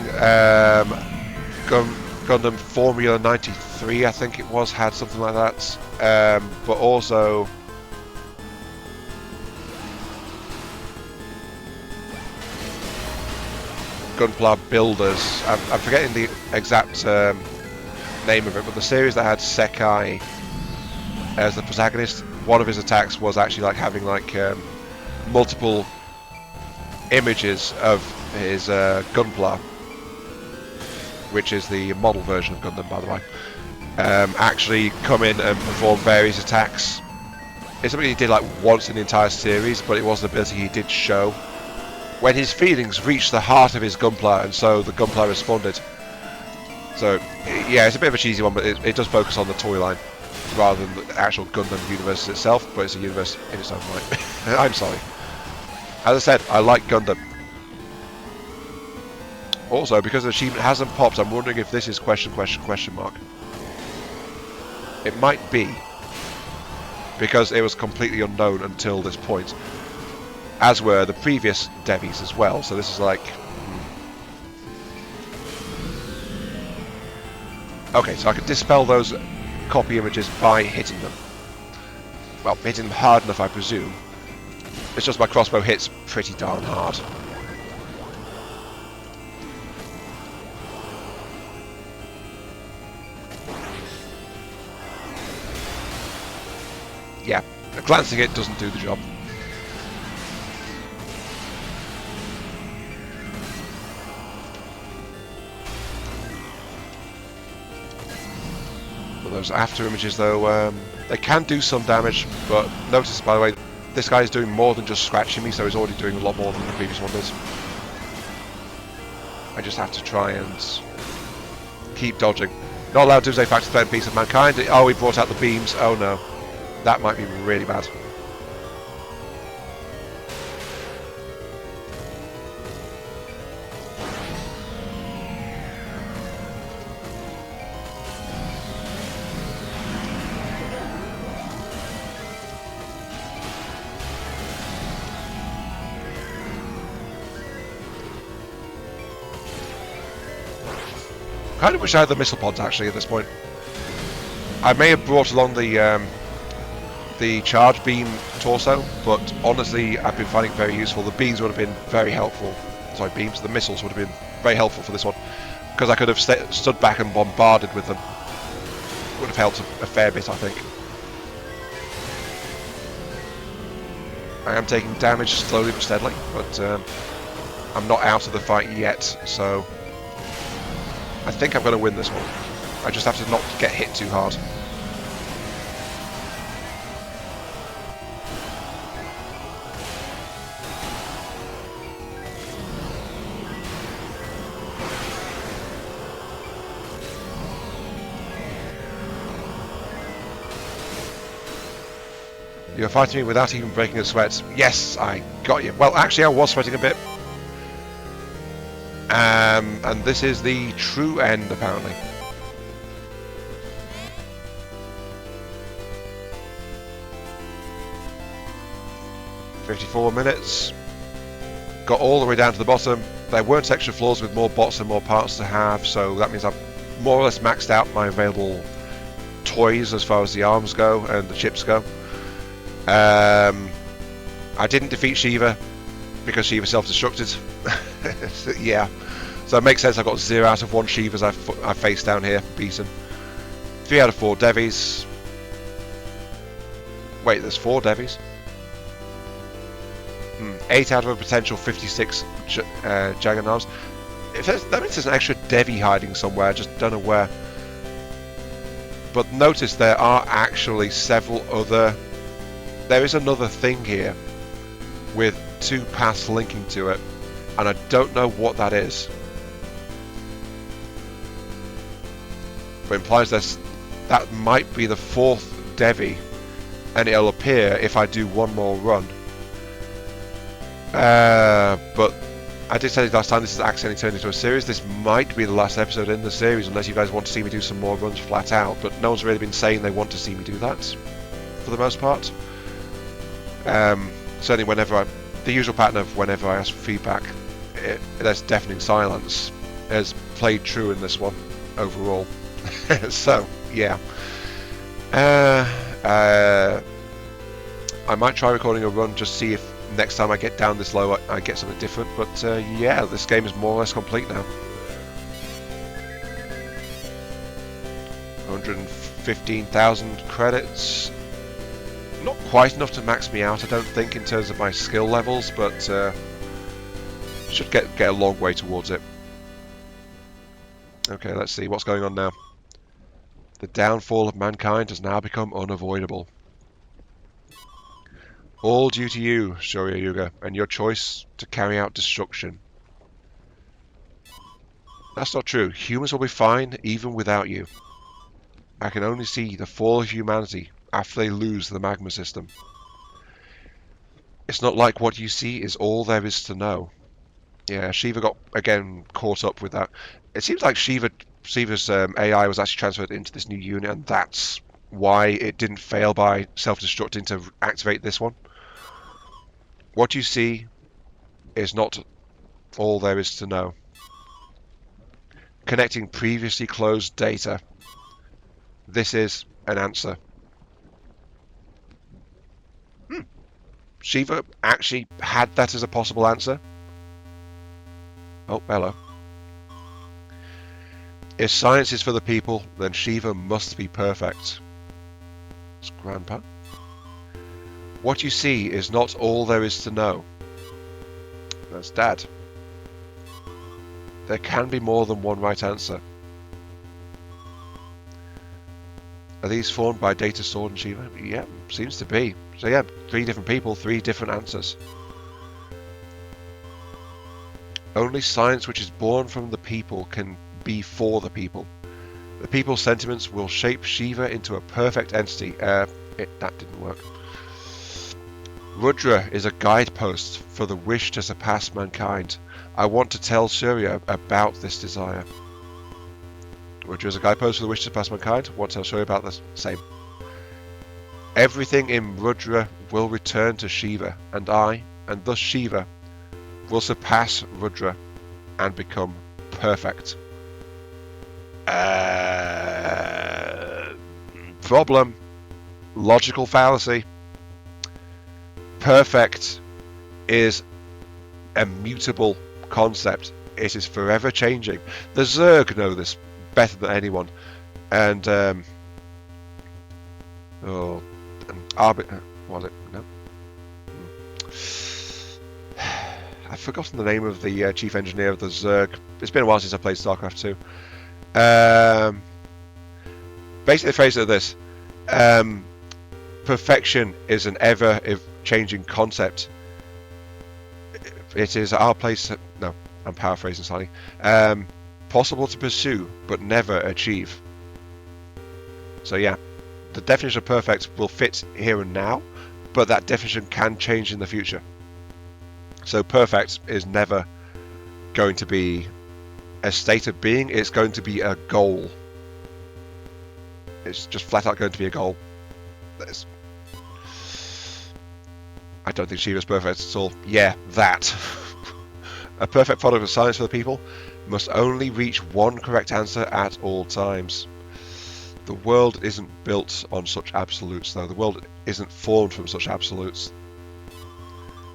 Speaker 1: Gundam Formula 93, I think it was, had something like that. But also Gunpla Builders. I'm forgetting the exact name of it, but the series that had Sekai as the protagonist, one of his attacks was actually like having like multiple images of his Gunpla which is the model version of Gundam, by the way, actually come in and perform various attacks. It's something he did like once in the entire series, but it was an ability he did show when his feelings reached the heart of his Gunpla, and so the Gunpla responded. So yeah, it's a bit of a cheesy one, but it does focus on the toy line rather than the actual Gundam universe itself, but it's a universe in its own right. I'm sorry. As I said, I like Gundam. Also, because the achievement hasn't popped, I'm wondering if this is question mark. It might be, because it was completely unknown until this point, as were the previous Devis as well, so this is like... Okay, so I can dispel those copy images by hitting them. Well, hitting them hard enough, I presume. It's just my crossbow hits pretty darn hard. Yeah, glancing it doesn't do the job. Well, those after images, though, they can do some damage, but notice, by the way, this guy is doing more than just scratching me, so he's already doing a lot more than the previous one does. I just have to try and keep dodging. Not allowed Doomsday Factor third piece of mankind. Oh, he brought out the beams. Oh no. That might be really bad. Kind of wish I had the missile pods actually at this point. I may have brought along the charge beam torso, but honestly I've been finding it very useful. The beams would have been very helpful. Sorry, beams. The missiles would have been very helpful for this one, because I could have stood back and bombarded with them. Would have helped a fair bit, I think. I am taking damage slowly but steadily, but I'm not out of the fight yet, so I think I'm going to win this one. I just have to not get hit too hard. You're fighting me without even breaking a sweat. Yes, I got you. Well, actually, I was sweating a bit. And this is the true end, apparently. "54 minutes. Got all the way down to the bottom. There weren't extra floors with more bots and more parts to have, so that means I've more or less maxed out my available toys as far as the arms go and the chips go. I didn't defeat Shiva because Shiva self-destructed. Yeah, so it makes sense. I've got 0 out of 1 Shivas I've faced down here, beaten. 3 out of 4 Devis. Wait, there's 4 Devis? 8 out of a potential 56 Jaganavs. That means there's an extra Devi hiding somewhere, I just don't know where. But notice there are actually several other... There is another thing here with 2 paths linking to it, and I don't know what that is. But it implies that might be the 4th Devi, and it'll appear if I do one more run. But I did say last time, this is accidentally turned into a series. This might be the last episode in the series, unless you guys want to see me do some more runs flat out, but no one's really been saying they want to see me do that, for the most part. Certainly whenever the usual pattern of whenever I ask for feedback, there's deafening silence, has played true in this one, overall. So, yeah. I might try recording a run, just see if next time I get down this low I get something different, but yeah, this game is more or less complete now. 115,000 credits. Not quite enough to max me out, I don't think, in terms of my skill levels, but should get a long way towards it. Okay, let's see what's going on now. The downfall of mankind has now become unavoidable. All due to you, Surya Yuga, and your choice to carry out destruction. That's not true. Humans will be fine even without you. I can only see the fall of humanity after they lose the magma system. It's not like what you see is all there is to know. Yeah, Shiva got, again, caught up with that. It seems like Shiva's AI was actually transferred into this new unit, and that's why it didn't fail by self-destructing to activate this one. What you see is not all there is to know. Connecting previously closed data. This is an answer. Shiva actually had that as a possible answer. Oh, hello. If science is for the people, then Shiva must be perfect. It's Grandpa. What you see is not all there is to know. That's Dad. There can be more than one right answer. Are these formed by Data, Sword and Shiva? Yeah, seems to be. So yeah, 3 different people, 3 different answers. Only science which is born from the people can be for the people. The people's sentiments will shape Shiva into a perfect entity. That didn't work. Rudra is a guidepost for the wish to surpass mankind. I want to tell Surya about this desire. Rudra is a guidepost for the wish to surpass mankind. I want to tell Surya about this. Same. Everything in Rudra will return to Shiva, and I, and thus Shiva, will surpass Rudra and become perfect. Problem. Logical fallacy. Perfect is a mutable concept. It is forever changing. The Zerg know this better than anyone. And was it? No. I've forgotten the name of the chief engineer of the Zerg. It's been a while since I played StarCraft 2. Basically, the phrase of this: perfection is an ever-changing concept. It is our place. No, I'm paraphrasing slightly. Possible to pursue, but never achieve. So yeah, the definition of perfect will fit here and now, but that definition can change in the future. So perfect is never going to be a state of being, it's going to be a goal. It's just flat out going to be a goal. I don't think Shiva's perfect at all. Yeah, that. A perfect product of science for the people must only reach one correct answer at all times. The world isn't built on such absolutes, though. The world isn't formed from such absolutes.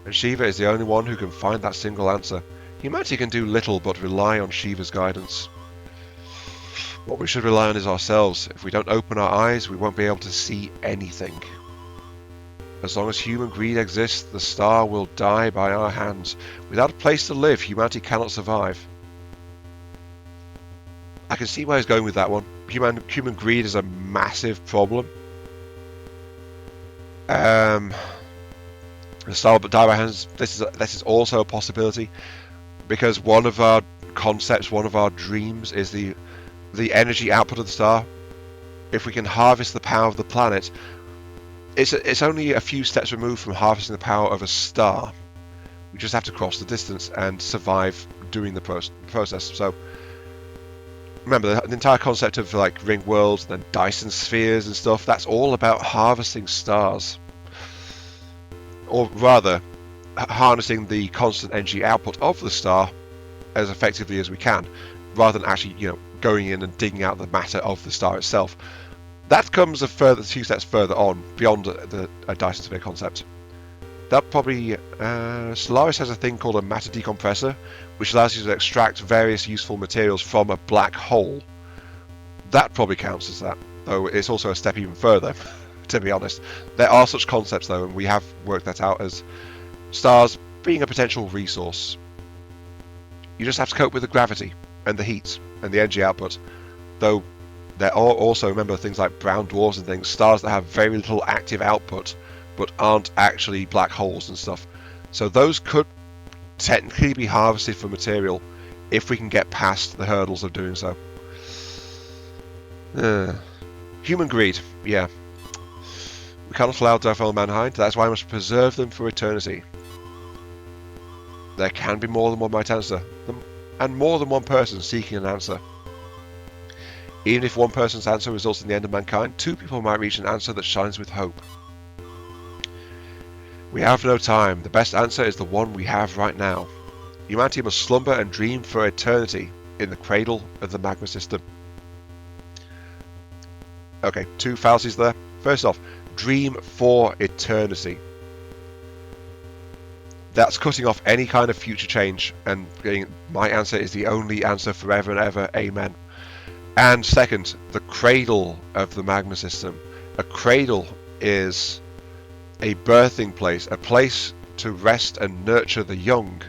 Speaker 1: And Shiva is the only one who can find that single answer. Humanity can do little but rely on Shiva's guidance. What we should rely on is ourselves. If we don't open our eyes, we won't be able to see anything. As long as human greed exists, the star will die by our hands. Without a place to live, humanity cannot survive. I can see where he's going with that one. Human greed is a massive problem. The star will die by hands. This is also a possibility, because one of our concepts, one of our dreams, is the energy output of the star. If we can harvest the power of the planet, it's only a few steps removed from harvesting the power of a star. We just have to cross the distance and survive doing the process. So remember, the entire concept of like ring worlds and then Dyson spheres and stuff, that's all about harvesting stars. Or rather, harnessing the constant energy output of the star as effectively as we can, rather than actually, going in and digging out the matter of the star itself. That comes a few steps further on, beyond the Dyson sphere concept. That probably, Solaris has a thing called a matter decompressor, which allows you to extract various useful materials from a black hole. That probably counts as that, though it's also a step even further. To be honest, there are such concepts though, and we have worked that out as stars being a potential resource. You just have to cope with the gravity, and the heat and the energy output. Though there are also, remember, things like brown dwarfs and things, stars that have very little active output but aren't actually black holes and stuff. So those could technically be harvested for material if we can get past the hurdles of doing so. Human greed, yeah. We cannot allow death on mankind, that's why I must preserve them for eternity. There can be more than one right answer, and more than one person seeking an answer. Even if one person's answer results in the end of mankind, 2 people might reach an answer that shines with hope. We have no time. The best answer is the one we have right now. Humanity must slumber and dream for eternity in the cradle of the magma system. Okay, 2 fallacies there. First off, dream for eternity. That's cutting off any kind of future change and getting, my answer is the only answer forever and ever, amen. And second, the cradle of the magma system. A cradle is a birthing place, a place to rest and nurture the young.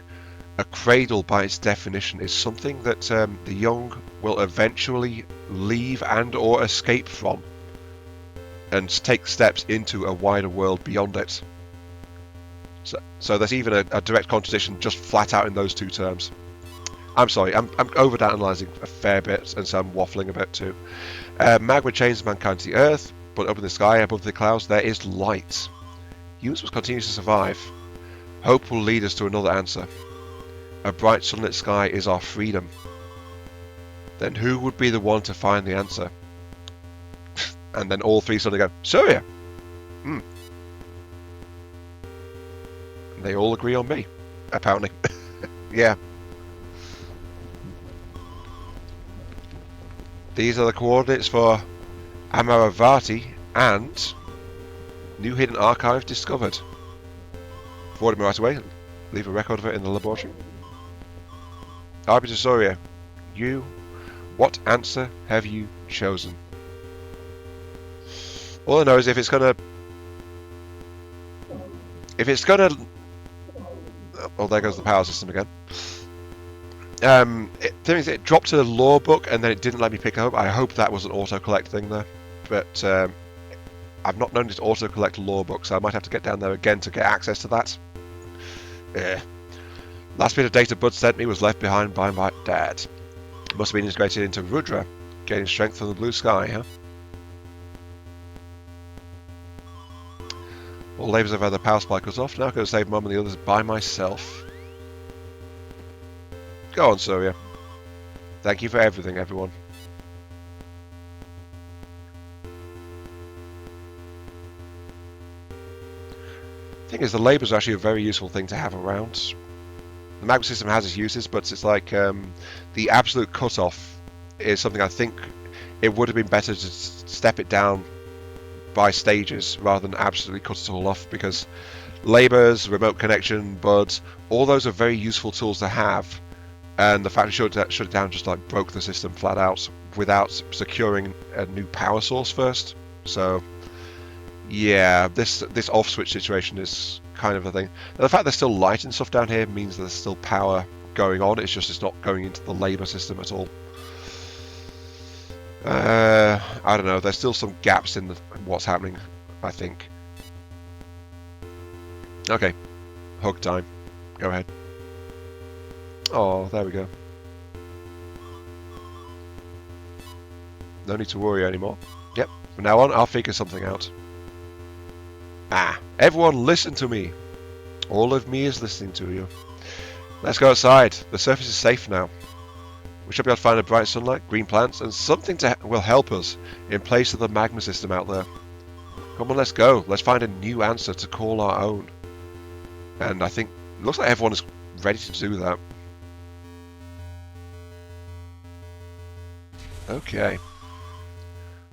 Speaker 1: A cradle, by its definition, is something that the young will eventually leave and or escape from and take steps into a wider world beyond it. So there's even a direct contradiction just flat out in those 2 terms. I'm sorry, I'm over-analysing a fair bit, and so I'm waffling a bit too. Magma chains mankind to the earth, but up in the sky, above the clouds, there is light. Humans must continue to survive. Hope will lead us to another answer. A bright sunlit sky is our freedom. Then who would be the one to find the answer? And then all 3 suddenly go, Surya! And they all agree on me, apparently. Yeah. These are the coordinates for Amaravati and new hidden archive discovered. Forward me right away and leave a record of it in the laboratory. Arbiter Surya, what answer have you chosen? All I know is if it's gonna... Oh, there goes the power system again. It dropped to the lore book and then it didn't let me pick it up. I hope that was an auto-collect thing there. But I've not known it to auto-collect lore book, so I might have to get down there again to get access to that. Last bit of data Bud sent me was left behind by my dad. Must have been integrated into Rudra, gaining strength from the blue sky, huh? All labours have had the power supply cut off. Now I'm going to save Mum and the others by myself. Go on, Surya. Thank you for everything, everyone. Thing is, the labours are actually a very useful thing to have around. The magma system has its uses, but it's like the absolute cut-off is something I think it would have been better to step it down by stages rather than absolutely cut it all off, because labours, remote connection, buds, all those are very useful tools to have, and the fact it shut it down just like broke the system flat out without securing a new power source first. So yeah, this off switch situation is kind of a thing. And the fact there's still light and stuff down here means there's still power going on, it's just it's not going into the labour system at all. I don't know, there's still some gaps in what's happening, I think. Okay, hug time. Go ahead. Oh, there we go. No need to worry anymore. Yep, from now on I'll figure something out. Everyone listen to me. All of me is listening to you. Let's go outside. The surface is safe now. We should be able to find a bright sunlight, green plants, and something will help us in place of the magma system out there. Come on, let's go. Let's find a new answer to call our own. And I think it looks like everyone is ready to do that. Okay.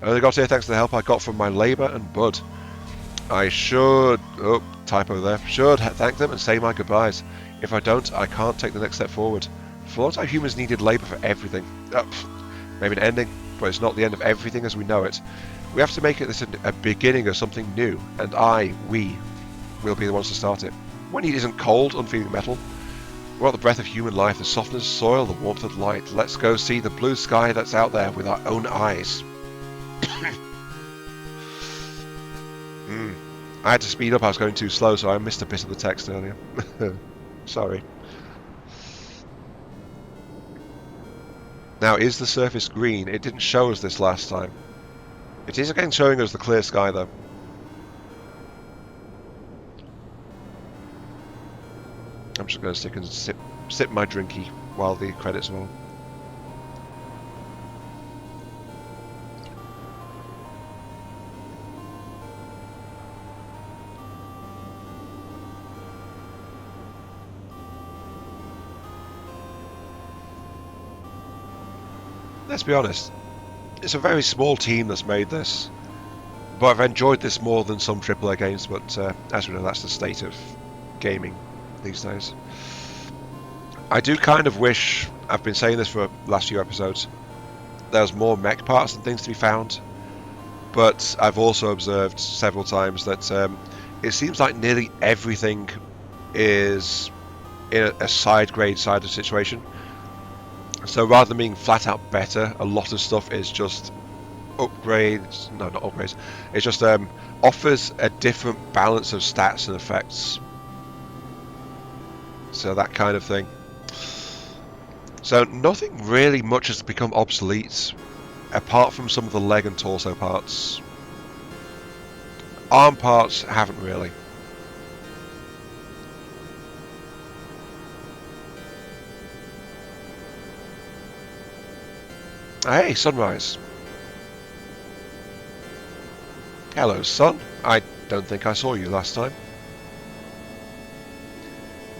Speaker 1: I only got here thanks to the help I got from my labour and Bud. I should... Oh, typo there. Should thank them and say my goodbyes. If I don't, I can't take the next step forward. For a long time, humans needed labour for everything. Maybe an ending, but it's not the end of everything as we know it. We have to make it this a beginning of something new, and we will be the ones to start it. What we need isn't cold, unfeeling metal. We want the breath of human life, the softness of soil, the warmth of light. Let's go see the blue sky that's out there with our own eyes. I had to speed up, I was going too slow, so I missed a bit of the text earlier. Sorry. Now, is the surface green? It didn't show us this last time. It is again showing us the clear sky, though. I'm just going to stick and sip my drinky while the credits are on. Let's be honest, it's a very small team that's made this, but I've enjoyed this more than some AAA games, but as we know, that's the state of gaming these days. I do kind of wish, I've been saying this for the last few episodes, there's more mech parts and things to be found, but I've also observed several times that it seems like nearly everything is in a side grade side of situation. So rather than being flat out better, a lot of stuff is just upgrades, no, not upgrades, it just offers a different balance of stats and effects. So that kind of thing. So nothing really much has become obsolete, apart from some of the leg and torso parts. Arm parts haven't really. Hey, sunrise. Hello, sun. I don't think I saw you last time.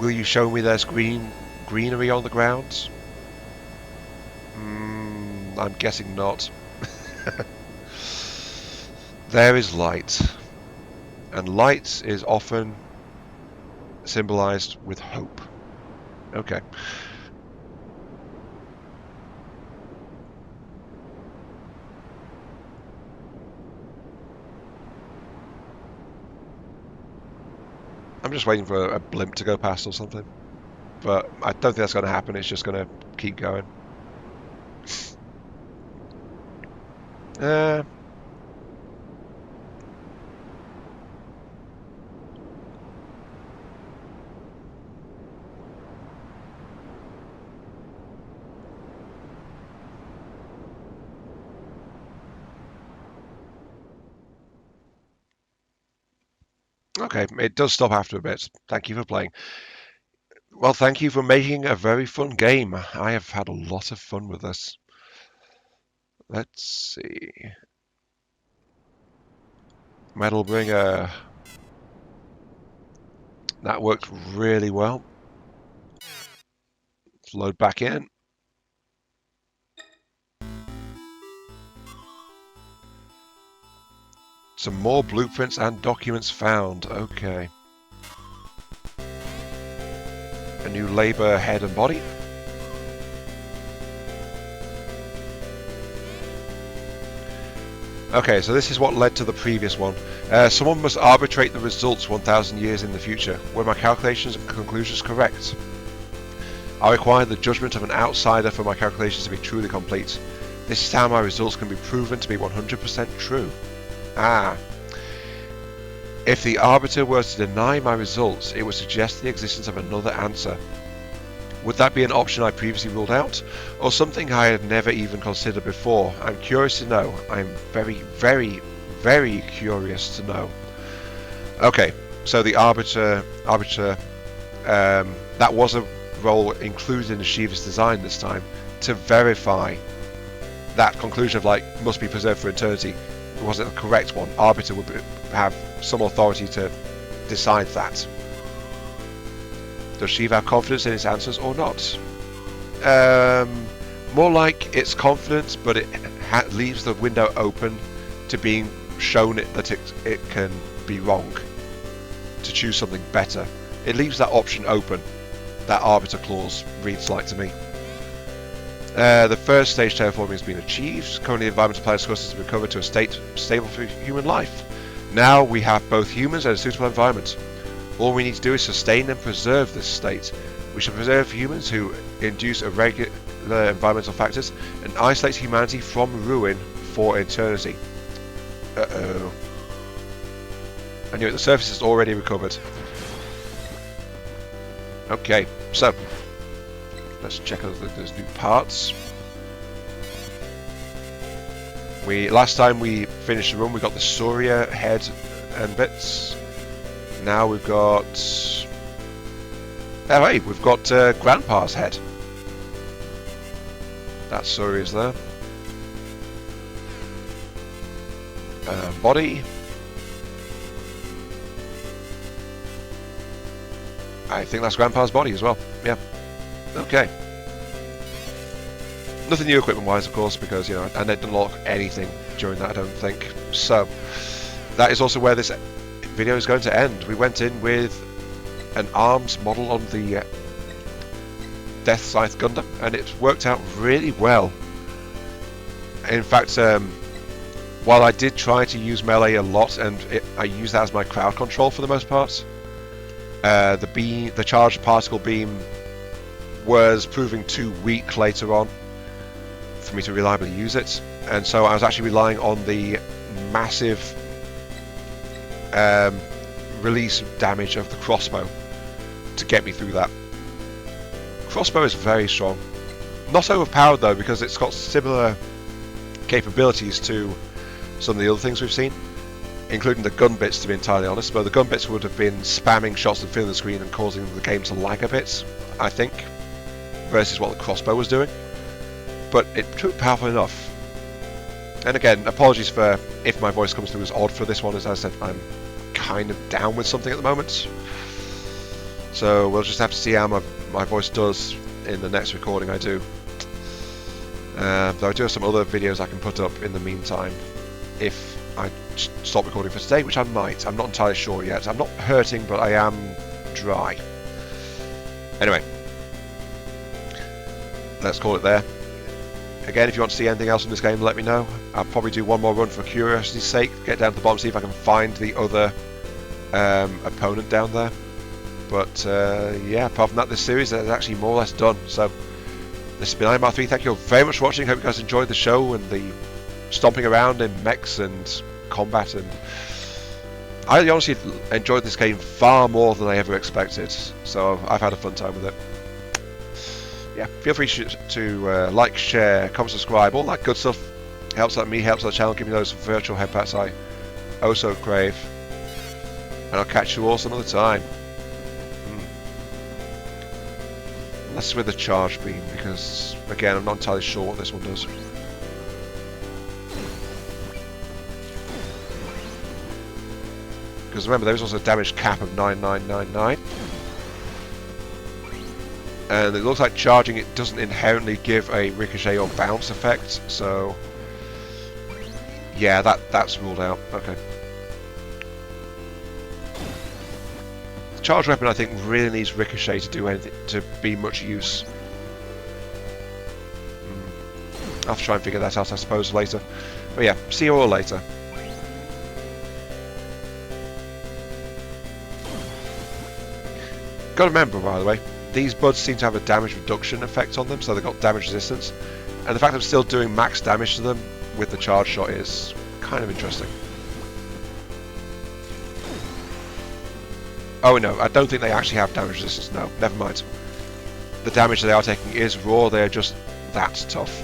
Speaker 1: Will you show me there's greenery on the ground? I'm guessing not. There is light. And light is often symbolized with hope. Okay. I'm just waiting for a blimp to go past or something. But I don't think that's going to happen. It's just going to keep going. Okay, it does stop after a bit. Thank you for playing. Well, thank you for making a very fun game. I have had a lot of fun with this. Let's see. Metal Bringer. That worked really well. Let's load back in. Some more blueprints and documents found. Okay. A new labor head and body. Okay, so this is what led to the previous one. Someone must arbitrate the results 1,000 years in the future. Were my calculations and conclusions correct? I require the judgment of an outsider for my calculations to be truly complete. This is how my results can be proven to be 100% true. If the arbiter were to deny my results, it would suggest the existence of another answer. Would that be an option I previously ruled out, or something I had never even considered before? I'm curious to know. I'm very, very, very curious to know. Okay, so the arbiter, that was a role included in Shiva's design this time, to verify that conclusion of like, must be preserved for eternity. Was it the correct one? Arbiter would have some authority to decide that. Does Shiva have confidence in its answers or not? More like it's confident, but it leaves the window open to being shown that it can be wrong, to choose something better. It leaves that option open. That arbiter clause reads like to me. The first stage terraforming has been achieved. Currently, the environmental planet's course has recovered to a state stable for human life. Now we have both humans and a suitable environment. All we need to do is sustain and preserve this state. We shall preserve humans who induce irregular environmental factors and isolate humanity from ruin for eternity. Uh-oh. I knew it, the surface is already recovered. Okay, so let's check out those new parts. Last time we finished the run, we got the Surya head and bits. Now we've got... Oh, hey, we've got Grandpa's head. That Surya's there. Body. I think that's Grandpa's body as well. Yeah. Okay. Nothing new equipment-wise, of course, because, you know, I didn't unlock anything during that, I don't think. So, that is also where this video is going to end. We went in with an arms model on the Death Scythe Gundam, and it worked out really well. In fact, while I did try to use melee a lot, and I used that as my crowd control for the most part, the charged particle beam was proving too weak later on for me to reliably use it, and so I was actually relying on the massive release damage of the crossbow to get me through that. Crossbow is very strong. Not overpowered though, because it's got similar capabilities to some of the other things we've seen, including the gun bits, to be entirely honest, but the gun bits would have been spamming shots and filling the screen and causing the game to lag a bit, I think, versus what the crossbow was doing. But it proved powerful enough. And again, apologies for if my voice comes through as odd for this one, as I said, I'm kind of down with something at the moment. So we'll just have to see how my voice does in the next recording I do. Though I do have some other videos I can put up in the meantime if I stop recording for today, which I might. I'm not entirely sure yet. I'm not hurting, but I am dry. Anyway, let's call it there. Again, if you want to see anything else in this game, let me know. I'll probably do one more run for curiosity's sake, get down to the bottom, see if I can find the other opponent down there. But yeah, apart from that, this series is actually more or less done. So this has been IMR3. Thank you very much for watching. Hope you guys enjoyed the show and the stomping around in mechs and combat. And I honestly enjoyed this game far more than I ever expected. So I've had a fun time with it. Yeah, feel free to like, share, comment, subscribe, all that good stuff. Helps out me, helps out the channel, give me those virtual headpats I oh so crave. And I'll catch you all some other time. That's with the charge beam, because again I'm not entirely sure what this one does. Because remember, there is also a damage cap of 9999. And it looks like charging it doesn't inherently give a ricochet or bounce effect, so yeah, that's ruled out. Okay. The charge weapon I think really needs ricochet to do anything, to be much use. I'll have to try and figure that out, I suppose, later. But yeah, see you all later. Gotta remember, by the way, these buds seem to have a damage reduction effect on them, so they've got damage resistance. And the fact that I'm still doing max damage to them with the charge shot is kind of interesting. Oh no, I don't think they actually have damage resistance, no, never mind. The damage they are taking is raw, they're just that tough.